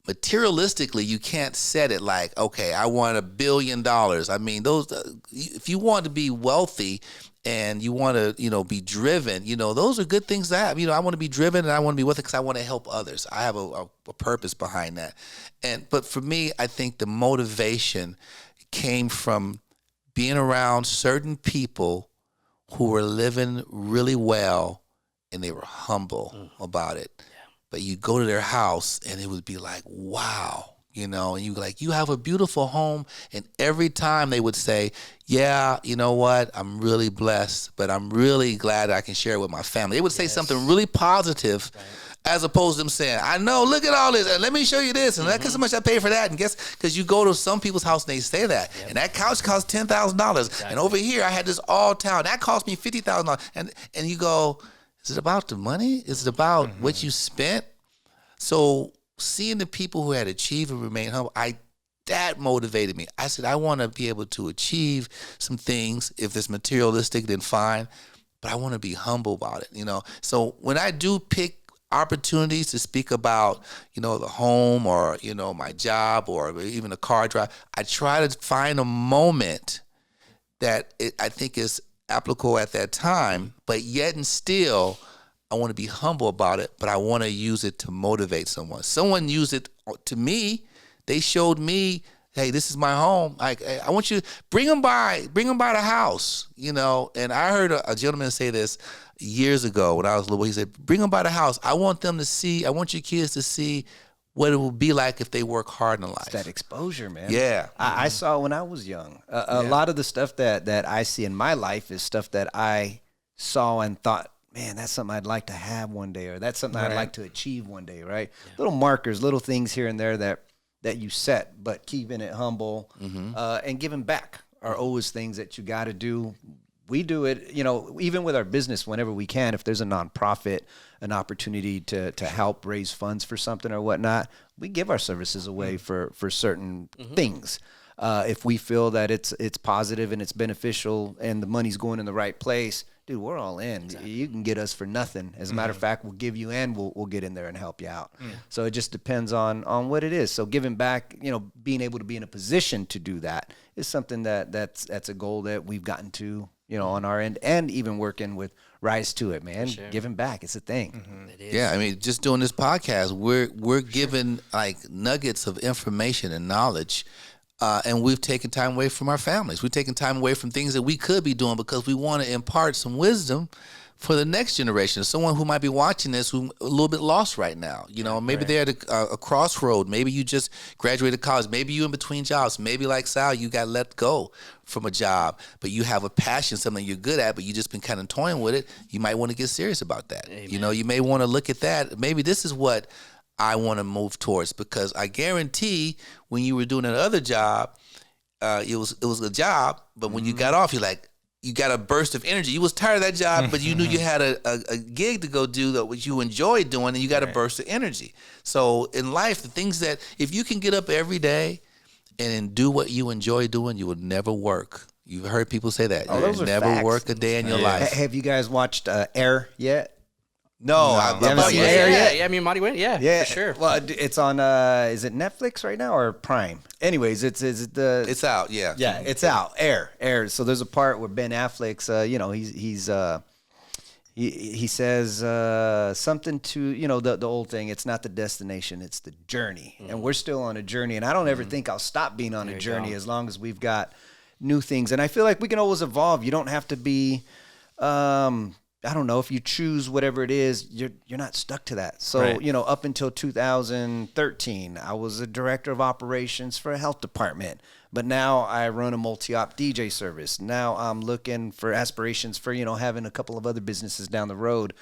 materialistically, you can't set it like, okay, I want $1 billion. I mean, those if you want to be wealthy and you want to, be driven, those are good things to have. I want to be driven and I want to be with it because I want to help others. I have a purpose behind that. But for me, I think the motivation came from being around certain people who were living really well and they were humble about it. Yeah. But you go to their house and it would be like, wow, and you like, you have a beautiful home. And every time they would say, yeah, you know what? I'm really blessed, but I'm really glad I can share it with my family. They would say something really positive as opposed to them saying, I know, look at all this. And let me show you this. And guess how much I paid for that. And guess, because you go to some people's house and they say that. Yep. And that couch costs $10,000. Exactly. And over here, I had this all town. That cost me $50,000. And you go, is it about the money? Is it about what you spent? So seeing the people who had achieved and remained humble, I that motivated me. I said, I want to be able to achieve some things. If it's materialistic, then fine. But I want to be humble about it, you know. So when I do pick opportunities to speak about, you know, the home or, you know, my job or even a car drive, I try to find a moment that I think is applicable at that time, but yet and still, I want to be humble about it, but I want to use it to motivate someone. Someone used it to me. They showed me, hey, this is my home. I want you to bring them by the house, you know. And I heard a gentleman say this years ago when I was little. He said, bring them by the house. I want your kids to see what it will be like if they work hard in life. It's that exposure, man. Yeah. I saw when I was young. A lot of the stuff that I see in my life is stuff that I saw and thought, man, that's something I'd like to have one day, or that's something I'd like to achieve one day, right? Yeah. Little markers, little things here and there that you set, but keeping it humble and giving back are always things that you got to do. We do it, you know, even with our business whenever we can. If there's a nonprofit, an opportunity to help raise funds for something or whatnot, we give our services away for certain things. If we feel that it's positive and it's beneficial and the money's going in the right place, dude, we're all in. Exactly. You can get us for nothing. As a matter of fact, we'll give you and we'll get in there and help you out. So it just depends on what it is. So giving back, you know, being able to be in a position to do that is something that's a goal that we've gotten to, you know, on our end, and even working with Rise to It, man. Sure. Giving back, it's a thing. It is. Yeah, I mean, just doing this podcast, we're giving like nuggets of information and knowledge. And we've taken time away from our families. We've taken time away from things that we could be doing because we want to impart some wisdom for the next generation. Someone who might be watching this who's a little bit lost right now. You know, maybe they're at a crossroad. Maybe you just graduated college. Maybe you in between jobs. Maybe like Sal, you got let go from a job, but you have a passion, something you're good at, but you just been kind of toying with it. You might want to get serious about that. Amen. You know, you may want to look at that. Maybe this is what I want to move towards, because I guarantee when you were doing another job, it was a job, but when you got off, you got a burst of energy. You was tired of that job, but you knew you had a gig to go do that which you enjoyed doing, and you got a burst of energy. So in life, the things that if you can get up every day and do what you enjoy doing, you would never work. You've heard people say that. Oh, you never facts. work a day in your life. Have you guys watched Air yet? No, you haven't seen Air yet? Yeah, I mean, Marty went, yeah, for sure. Well, it's on, is it Netflix right now or Prime? Anyways, it's out, yeah. Yeah, it's out. Air. So there's a part where Ben Affleck's, you know, he says something to, you know, the old thing, it's not the destination, it's the journey. And we're still on a journey, and I don't ever think I'll stop being on a journey as long as we've got new things. And I feel like we can always evolve. You don't have to be I don't know, if you choose whatever it is, you're not stuck to that. So, you know, up until 2013, I was a director of operations for a health department. But now I run a multi-op DJ service. Now I'm looking for aspirations for, you know, having a couple of other businesses down the road.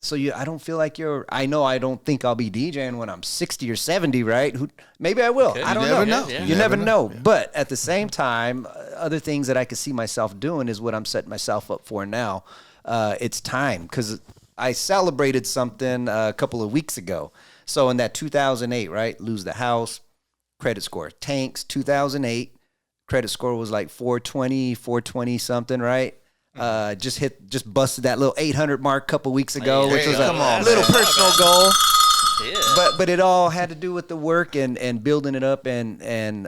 So I don't feel like I know I don't think I'll be DJing when I'm 60 or 70, right? Maybe I will. I don't know. Yeah. You never know. Yeah. But at the same time, other things that I could see myself doing is what I'm setting myself up for now. It's time, because I celebrated something a couple of weeks ago. So in that 2008, right, lose the house, credit score tanks. 2008, credit score was like 420 something, right? Just busted that little 800 mark a couple weeks ago, which was a little personal goal. Yeah. But it all had to do with the work and building it up and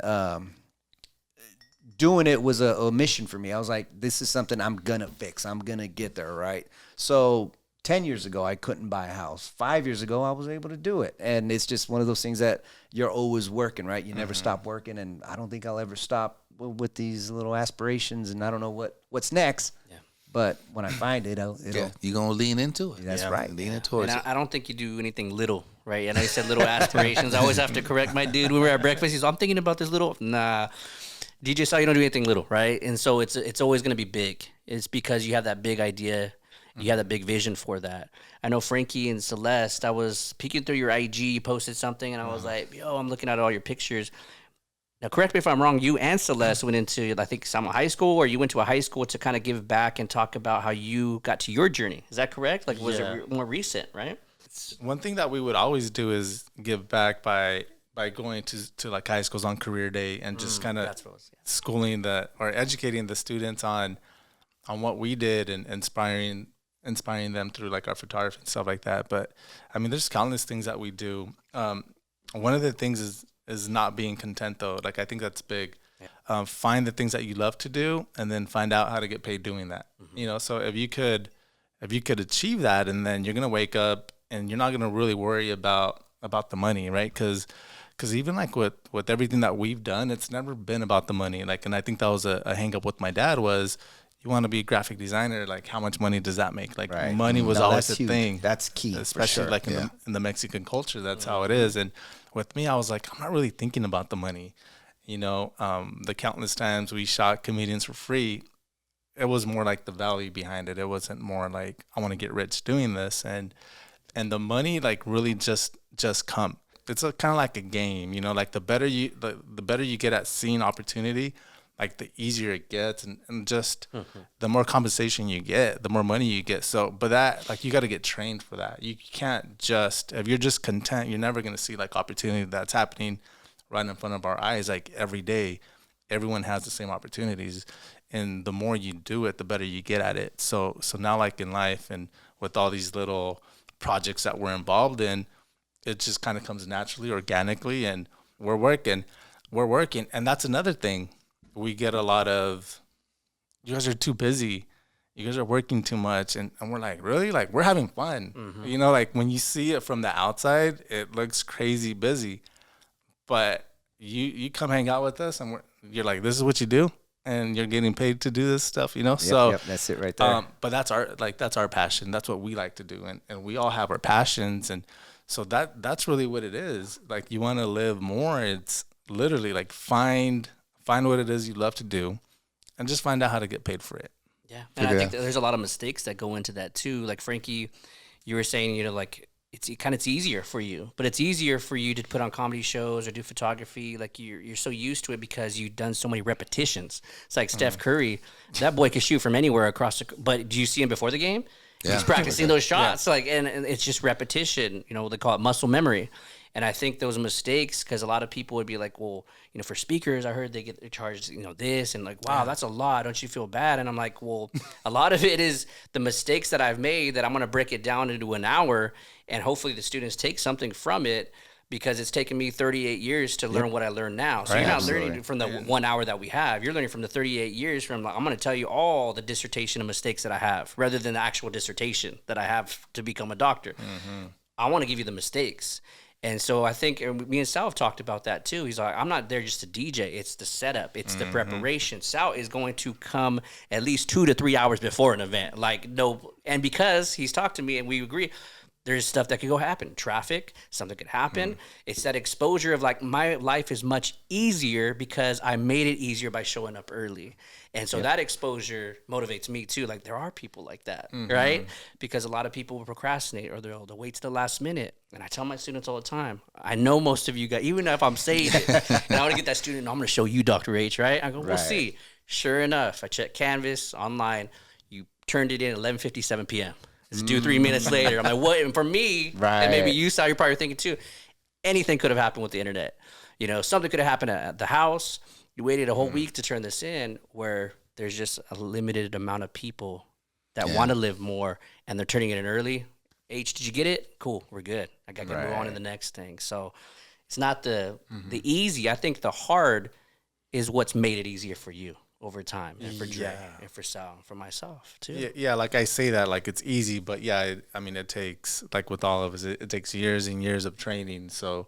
doing it was a mission for me. I was like, this is something I'm going to fix. I'm going to get there, right? So 10 years ago, I couldn't buy a house. 5 years ago, I was able to do it. And it's just one of those things that you're always working, right? You never stop working. And I don't think I'll ever stop with these little aspirations. And I don't know what's next. Yeah. But when I find it, it'll you're going to lean into it. That's right. Lean into it. I don't think you do anything little, right? I know you said little aspirations. I always have to correct my dude. We were at breakfast. He's I'm thinking about this little. Nah. DJ Sal, you don't do anything little, right? And so it's always going to be big. It's because you have that big idea. You have that big vision for that. I know Frankie and Celeste, I was peeking through your IG, you posted something, and I was like, yo, I'm looking at all your pictures. Now, correct me if I'm wrong, you and Celeste went into, I think, some high school, or you went to a high school to kind of give back and talk about how you got to your journey. Is that correct? Like, was it more recent, right? One thing that we would always do is give back by by going to like high schools on career day and just kind of schooling or educating the students on what we did and inspiring them through like our photography and stuff like that. But I mean, there's countless things that we do. One of the things is not being content though. Like I think that's big. Find the things that you love to do and then find out how to get paid doing that. So if you could achieve that, and then you're going to wake up and you're not going to really worry about the money, right? Because even like with everything that we've done, it's never been about the money. Like, and I think that was a hang up with my dad was, you want to be a graphic designer, like how much money does that make? Like money was always a thing. That's key, especially like in the Mexican culture. That's how it is. And with me, I was like, I'm not really thinking about the money. The countless times we shot comedians for free, it was more like the value behind it. It wasn't more like I want to get rich doing this, and the money like really just come. It's kind of like a game, like the better you get at seeing opportunity, like the easier it gets, and just the more compensation you get, the more money you get. So, but that, like, you got to get trained for that. You can't just, if you're just content, you're never going to see like opportunity that's happening right in front of our eyes. Like every day, everyone has the same opportunities, and the more you do it, the better you get at it. So now, like in life and with all these little projects that we're involved in, it just kind of comes naturally, organically, and we're working. And that's another thing. We get a lot of, you guys are too busy. You guys are working too much. And we're like, really? Like, we're having fun. Like when you see it from the outside, it looks crazy busy. But you come hang out with us and you're like, this is what you do? And you're getting paid to do this stuff, So that's it right there. But that's our passion. That's what we like to do. And we all have our passions. And so that's really what it is. Like, you want to live more. It's literally like find what it is you love to do and just find out how to get paid for it. Yeah. And I think that there's a lot of mistakes that go into that too. Like Frankie, you were saying, like it's easier for you, but it's easier for you to put on comedy shows or do photography. Like you're so used to it because you've done so many repetitions. It's like Steph Curry, that boy can shoot from anywhere across but do you see him before the game? Yeah. He's practicing those shots, and it's just repetition. They call it muscle memory. And I think those mistakes, because a lot of people would be like, well, for speakers, I heard they get charged, this, and like, wow, that's a lot. Don't you feel bad? And I'm like, well, a lot of it is the mistakes that I've made that I'm going to break it down into an hour, and hopefully the students take something from it, because it's taken me 38 years to learn what I learned now. So you're not learning from the 1 hour that we have. You're learning from the 38 years from, like, I'm going to tell you all the dissertation of mistakes that I have, rather than the actual dissertation that I have to become a doctor. I want to give you the mistakes. And so I think me and Sal have talked about that too. He's like, I'm not there just to DJ. It's the setup. It's the preparation. Sal is going to come at least 2 to 3 hours before an event. And because he's talked to me and we agree, there's stuff that could go happen. Traffic, something could happen. It's that exposure of like, my life is much easier because I made it easier by showing up early. And so that exposure motivates me too. Like, there are people like that, right? Because a lot of people will procrastinate or they'll wait to the last minute. And I tell my students all the time, I know most of you guys, even if I'm saying it, and I want to get that student, I'm going to show you Dr. H, right? I go, we'll see. Sure enough, I check Canvas online. You turned it in at 11:57 p.m. It's due 3 minutes later. I'm like, what? And for me, and maybe you, Sal, you're probably thinking too, anything could have happened with the internet. Something could have happened at the house. You waited a whole week to turn this in, where there's just a limited amount of people that want to live more, and they're turning it in early. H, did you get it? Cool, we're good. I got to move on to the next thing. So it's not the easy. I think the hard is what's made it easier for you over time, and for Dre, and for Sal, and for myself too. Yeah, like I say that like it's easy, but it takes, like with all of us, it takes years and years of training. So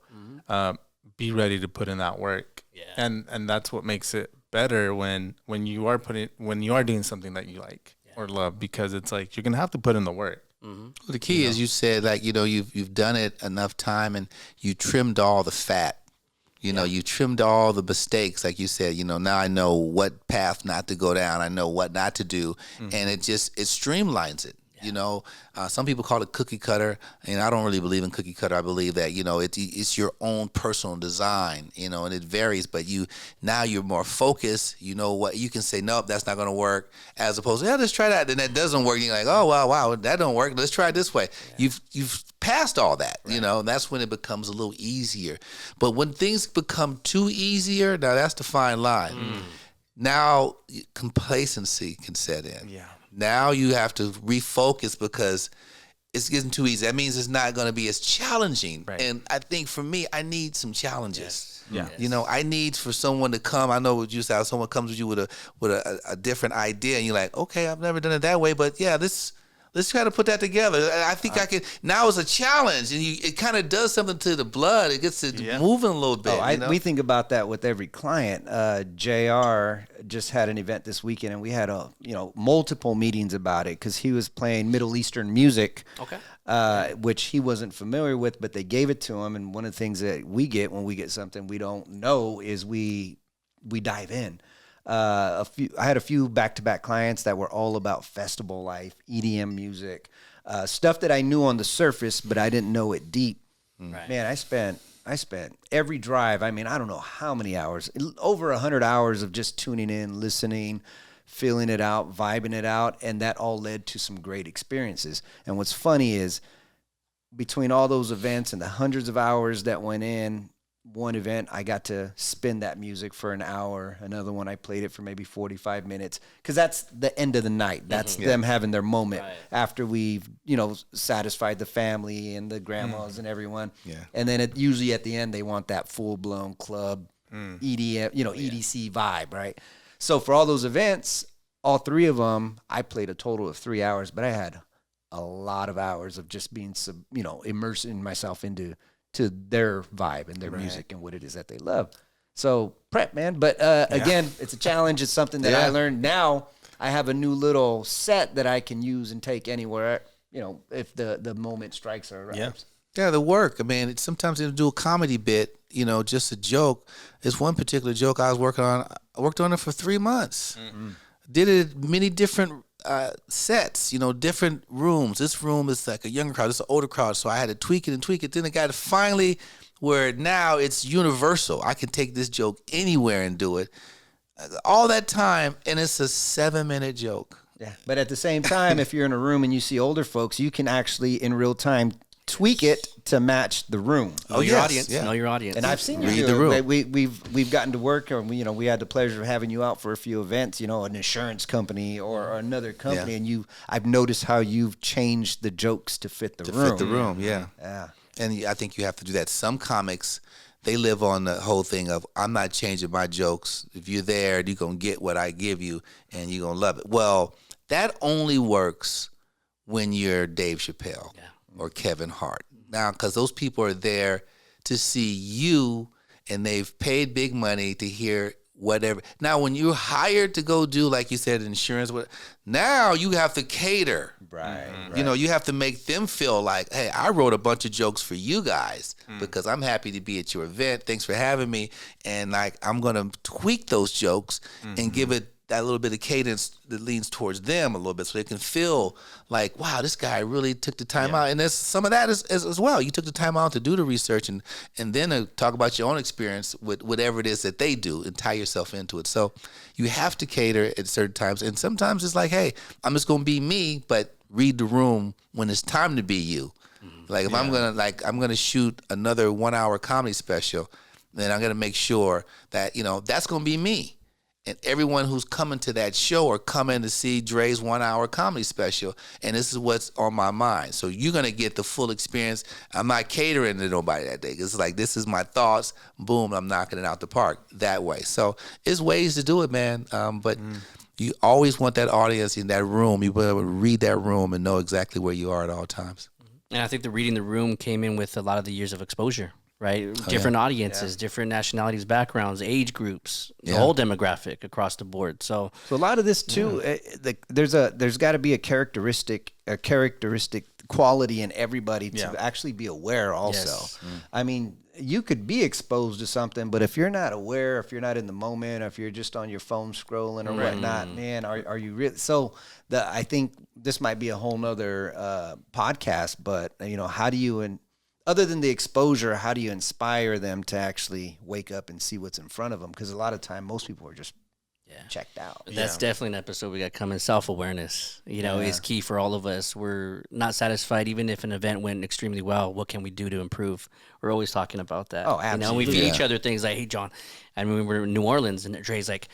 be ready to put in that work. And that's what makes it better when you are doing something that you like or love, because it's like you're gonna have to put in the work. Well, the key is, you said, like, you've done it enough time and you trimmed all the fat. You trimmed all the mistakes, like you said. Now I know what path not to go down. I know what not to do, and it streamlines it. Some people call it cookie cutter, and I don't really believe in cookie cutter. I believe that it's your own personal design, and it varies. But now you're more focused. You know what you can say. Nope, that's not going to work. As opposed to, let's try that. Then that doesn't work. You're like, oh wow, that don't work. Let's try it this way. You've past all that, you know, and that's when it becomes a little easier. But when things become too easier, now that's the fine line. Now complacency can set in. Yeah. Now you have to refocus because it's getting too easy. That means it's not going to be as challenging. Right. And I think for me, I need some challenges. Yeah. You know, I need for someone to come. I know what you said. Someone comes with you with a different idea, and you're like, okay, I've never done it that way, but yeah, let's try to put that together. I think I can. Now it's a challenge, and it kind of does something to the blood. It gets it moving a little bit. We think about that with every client. JR just had an event this weekend, and we had multiple meetings about it because he was playing Middle Eastern music, which he wasn't familiar with, but they gave it to him. And one of the things that we get when we get something we don't know is we dive in. I had a few back-to-back clients that were all about festival life, EDM music, stuff that I knew on the surface, but I didn't know it deep. Right. Man, I spent every drive. I mean, I don't know how many hours, over 100 hours of just tuning in, listening, feeling it out, vibing it out, and that all led to some great experiences. And what's funny is between all those events and the hundreds of hours that went in, one event I got to spin that music for an hour. Another one I played it for maybe 45 minutes because that's the end of the night. That's them having their moment after we've satisfied the family and the grandmas and everyone. And then usually at the end they want that full blown club EDM EDC vibe, right? So for all those events, all three of them, I played a total of 3 hours, but I had a lot of hours of just being immersing myself into their vibe and their music and what it is that they love. So prep, man. But again, it's a challenge. It's something that I learned. Now I have a new little set that I can use and take anywhere, if the moment strikes or arrives. Yeah, the work. I mean, sometimes they do a comedy bit, just a joke. There's one particular joke I was working on. I worked on it for 3 months. Did it many different sets, different rooms. This room is like a younger crowd, this is an older crowd, so I had to tweak it. Then I got to finally where now it's universal. I can take this joke anywhere and do it. All that time, and it's a 7-minute joke. Yeah, but at the same time, if you're in a room and you see older folks, you can actually in real time tweak it to match the room. Know your audience. Know your audience. And I've seen you Read do the room. it. We've gotten to work, and we had the pleasure of having you out for a few events. An insurance company or another company, and I've noticed how you've changed the jokes to fit the room. Fit the room, yeah. And I think you have to do that. Some comics, they live on the whole thing of I'm not changing my jokes. If you're there, you're gonna get what I give you, and you're gonna love it. Well, that only works when you're Dave Chappelle or Kevin Hart. Now, because those people are there to see you, and they've paid big money to hear whatever. Now, when you're hired to go do, like you said, insurance, now you have to cater. Right. You have to make them feel like, hey, I wrote a bunch of jokes for you guys because I'm happy to be at your event. Thanks for having me. And I'm going to tweak those jokes and give it that little bit of cadence that leans towards them a little bit so they can feel like, wow, this guy really took the time out. And there's some of that as well. You took the time out to do the research and then to talk about your own experience with whatever it is that they do and tie yourself into it. So you have to cater at certain times. And sometimes it's like, hey, I'm just going to be me, but read the room when it's time to be you. Like if I'm going to shoot another 1 hour comedy special, then I'm going to make sure that, that's going to be me. And everyone who's coming to that show or coming to see Dre's 1 hour comedy special, and this is what's on my mind. So you're going to get the full experience. I'm not catering to nobody that day. It's like, this is my thoughts. Boom, I'm knocking it out the park that way. So there's ways to do it, man. But you always want that audience in that room. You will read that room and know exactly where you are at all times. And I think the reading the room came in with a lot of the years of exposure. Right, different audiences, different nationalities, backgrounds, age groups, the whole demographic across the board. So a lot of this too, there's got to be a characteristic quality in everybody to actually be aware. Also, I mean, you could be exposed to something, but if you're not aware, if you're not in the moment, or if you're just on your phone scrolling or whatnot, man, are you really? So I think this might be a whole nother podcast, but how do you other than the exposure, how do you inspire them to actually wake up and see what's in front of them? Because a lot of time, most people are just checked out. That's definitely an episode we got coming. Self-awareness, is key for all of us. We're not satisfied, even if an event went extremely well. What can we do to improve? We're always talking about that. Oh, absolutely. We feed each other things like, hey, John, I mean, we were in New Orleans, and Dre's like,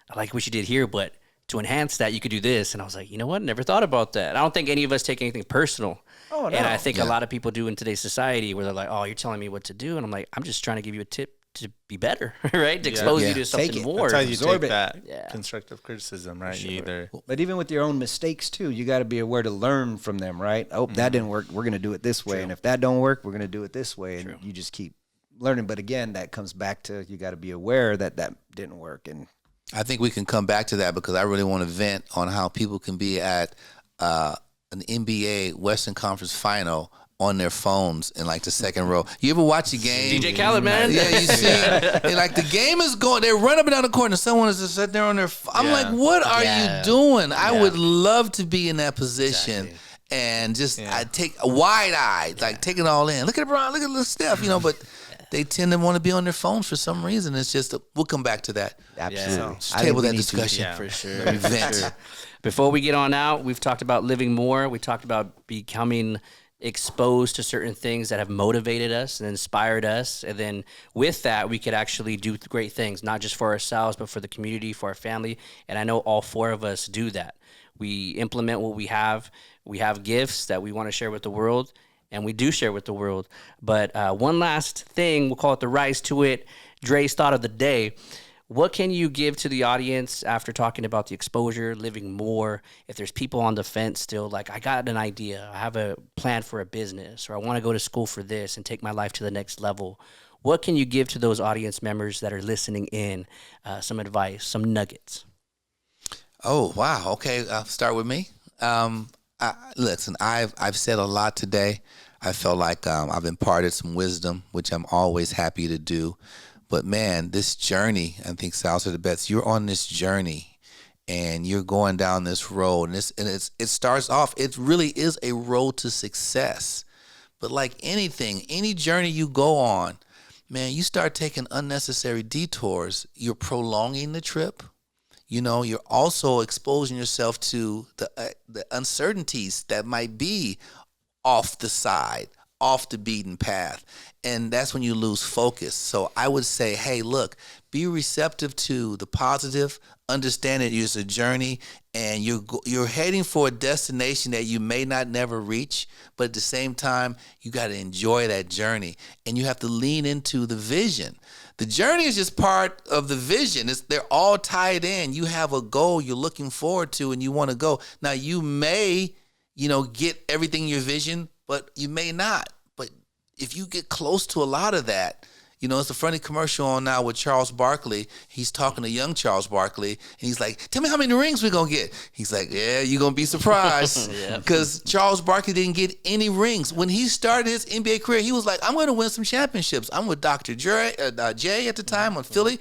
I like what you did here, but to enhance that, you could do this. And I was like, you know what? Never thought about that. I don't think any of us take anything personal. Oh, no. And I think a lot of people do in today's society where they're like, oh, you're telling me what to do. And I'm like, I'm just trying to give you a tip to be better, right? To expose you to something more. That's how you Absorb take it. that constructive criticism, right? You either. But even with your own mistakes too, you got to be aware to learn from them, right? Oh, that didn't work. We're going to do it this way. And if that don't work, we're going to do it this way. And you just keep learning. But again, that comes back to, you got to be aware that that didn't work. And I think we can come back to that because I really want to vent on how people can be at an NBA Western Conference final on their phones in like the second row. You ever watch a game? DJ Khaled, man. Yeah, you see, and like the game is going, they're running up and down the court, and someone is just sitting there on their phone. I'm like, what are you doing? I would love to be in that position and just I take a wide eye, like take it all in. Look at LeBron, look at Steph, but they tend to want to be on their phones for some reason. It's just, we'll come back to that. absolutely. Just table that discussion. For sure. Event. Before we get on out, we've talked about living more. We talked about becoming exposed to certain things that have motivated us and inspired us. And then with that, we could actually do great things, not just for ourselves, but for the community, for our family. And I know all four of us do that. We implement what we have. We have gifts that we want to share with the world, and we do share with the world. But one last thing, we'll call it the rise to it. Dre's thought of the day. What can you give to the audience after talking about the exposure, living more? If there's people on the fence still, like, I got an idea, I have a plan for a business, or I want to go to school for this and take my life to the next level. What can you give to those audience members that are listening in? Some advice, some nuggets. Oh, wow. Okay, I'll start with me. Listen, I've said a lot today. I felt like I've imparted some wisdom, which I'm always happy to do. But man, this journey, I think Sal said it best. You're on this journey, and you're going down this road, and it starts off. It really is a road to success. But like anything, any journey you go on, man, you start taking unnecessary detours. You're prolonging the trip. You're also exposing yourself to the uncertainties that might be off the side, off the beaten path. And that's when you lose focus. So I would say, hey, look, be receptive to the positive, understand that it's a journey, and you're heading for a destination that you may not never reach, but at the same time, you got to enjoy that journey, and you have to lean into the vision. The journey is just part of the vision. They're all tied in. You have a goal you're looking forward to, and you want to go. Now, you may, get everything in your vision, but you may not. But if you get close to a lot of that, it's a funny commercial on now with Charles Barkley. He's talking to young Charles Barkley, and he's like, tell me how many rings we're going to get. He's like, yeah, you're going to be surprised. Because Charles Barkley didn't get any rings. When he started his NBA career, he was like, I'm going to win some championships. I'm with Dr. J at the time on Philly.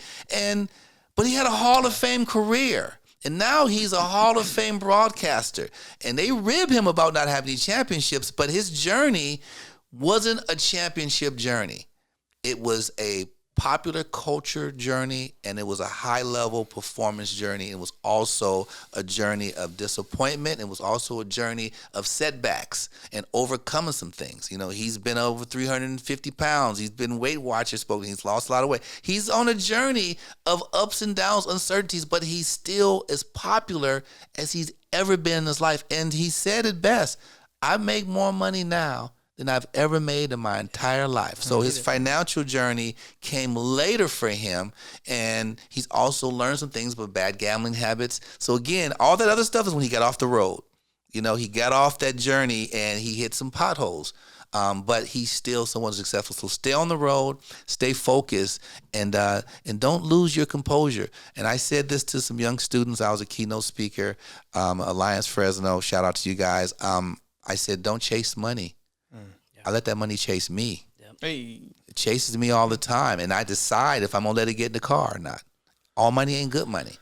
But he had a Hall of Fame career. And now he's a Hall of Fame broadcaster. And they rib him about not having any championships, but his journey wasn't a championship journey. It was a popular culture journey, and it was a high-level performance journey. It was also a journey of disappointment. It was also a journey of setbacks and overcoming some things. He's been over 350 pounds. He's been Weight Watchers spoken. He's lost a lot of weight. He's on a journey of ups and downs, uncertainties, but he's still as popular as he's ever been in his life. And he said it best, I make more money now than I've ever made in my entire life. So his financial journey came later for him, and he's also learned some things about bad gambling habits. So again, all that other stuff is when he got off the road. He got off that journey and he hit some potholes. But he's still someone successful. So stay on the road, stay focused, and don't lose your composure. And I said this to some young students. I was a keynote speaker, Alliance Fresno. Shout out to you guys. I said, don't chase money. I let that money chase me. Hey. It chases me all the time, and I decide if I'm going to let it get in the car or not. All money ain't good money.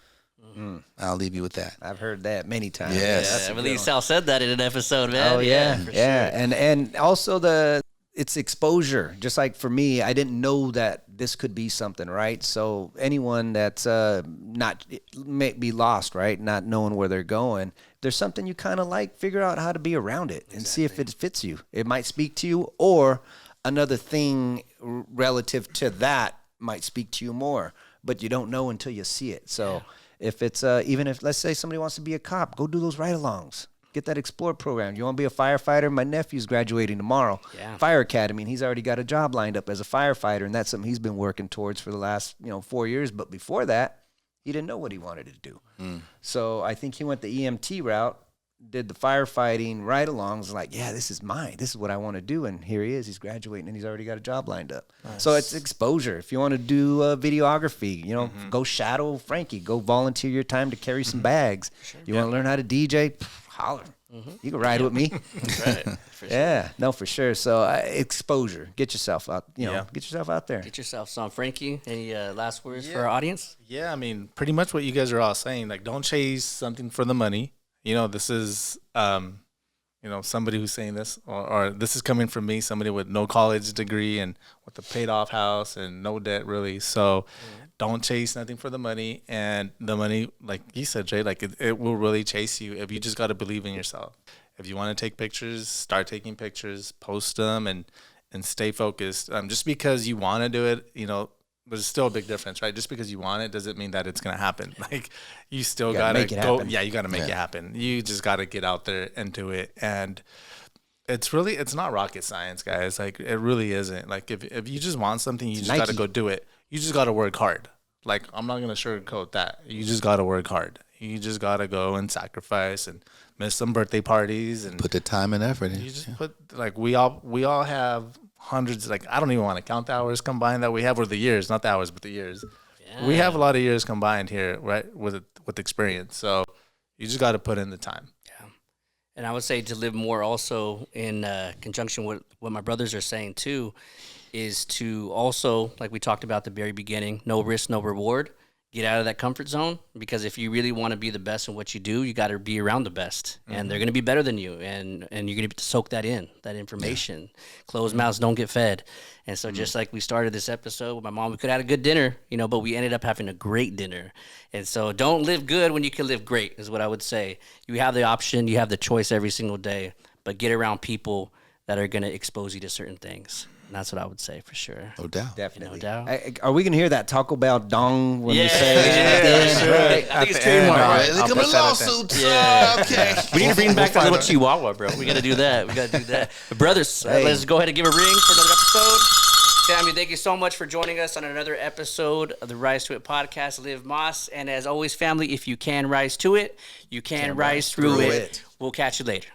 I'll leave you with that. I've heard that many times. Yes. I believe Sal said that in an episode, man. Oh, yeah. For sure. And also it's exposure. Just like for me, I didn't know that this could be something, right? So anyone that's may be lost, right, not knowing where they're going, there's something you kind of like, figure out how to be around it and see if it fits you. It might speak to you, or another thing relative to that might speak to you more, but you don't know until you see it. So if it's even if, let's say, somebody wants to be a cop, go do those ride-alongs. Get that Explore program. You want to be a firefighter? My nephew's graduating tomorrow. Fire Academy, and he's already got a job lined up as a firefighter, and that's something he's been working towards for the last 4 years. But before that, he didn't know what he wanted to do. So I think he went the EMT route, did the firefighting ride-alongs, like, yeah, this is mine. This is what I want to do. And here he is. He's graduating, and he's already got a job lined up. Nice. So it's exposure. If you want to do videography, go shadow Frankie. Go volunteer your time to carry some bags. Sure. You want to learn how to DJ? Holler. You can ride with me. Right. For sure. Yeah, no, for sure. So exposure. Get yourself out. Get yourself out there. Get yourself some. Frankie, any last words for our audience? Yeah, I mean, pretty much what you guys are all saying. Like, don't chase something for the money. This is, somebody who's saying this, or this is coming from me, somebody with no college degree and with a paid off house and no debt, really. So don't chase nothing for the money. And the money, like you said, Jay, like it will really chase you if you just got to believe in yourself. If you want to take pictures, start taking pictures, post them, and stay focused. Just because you want to do it, there's still a big difference, right? Just because you want it doesn't mean that it's going to happen. Like, you still got to go. Yeah, you got to make it happen. You just got to get out there and do it. And it's not rocket science, guys. Like, it really isn't. Like, if you just want something, you just got to go do it. You just got to work hard. Like, I'm not going to sugarcoat that. You just got to work hard. You just got to go and sacrifice and miss some birthday parties and put the time and effort in. You just put, like, we all have hundreds, like, I don't even want to count the hours combined that we have, or the years, not the hours, but the years. Yeah. We have a lot of years combined here, right, with experience. So you just got to put in the time. Yeah. And I would say to live more also in conjunction with what my brothers are saying too, is to also, like we talked about at the very beginning, no risk, no reward. Get out of that comfort zone, because if you really want to be the best in what you do, you got to be around the best, and they're going to be better than you, and you're going to soak that information. Yeah. Closed mouths don't get fed. And so just like we started this episode with my mom, we could have had a good dinner, but we ended up having a great dinner. And so don't live good when you can live great, is what I would say. You have the option, you have the choice every single day, but get around people that are going to expose you to certain things. And that's what I would say for sure. No doubt. Definitely. No doubt. Are we going to hear that Taco Bell dong when we say right. I think it's trademark. Right. Look at my lawsuits. Yeah. Okay. We need to bring back that little chihuahua, bro. We got to do that. But brothers, let's go ahead and give a ring for another episode. Family, thank you so much for joining us on another episode of the Rise to It podcast, Live Mas. And as always, family, if you can rise to it, you can rise through it. We'll catch you later.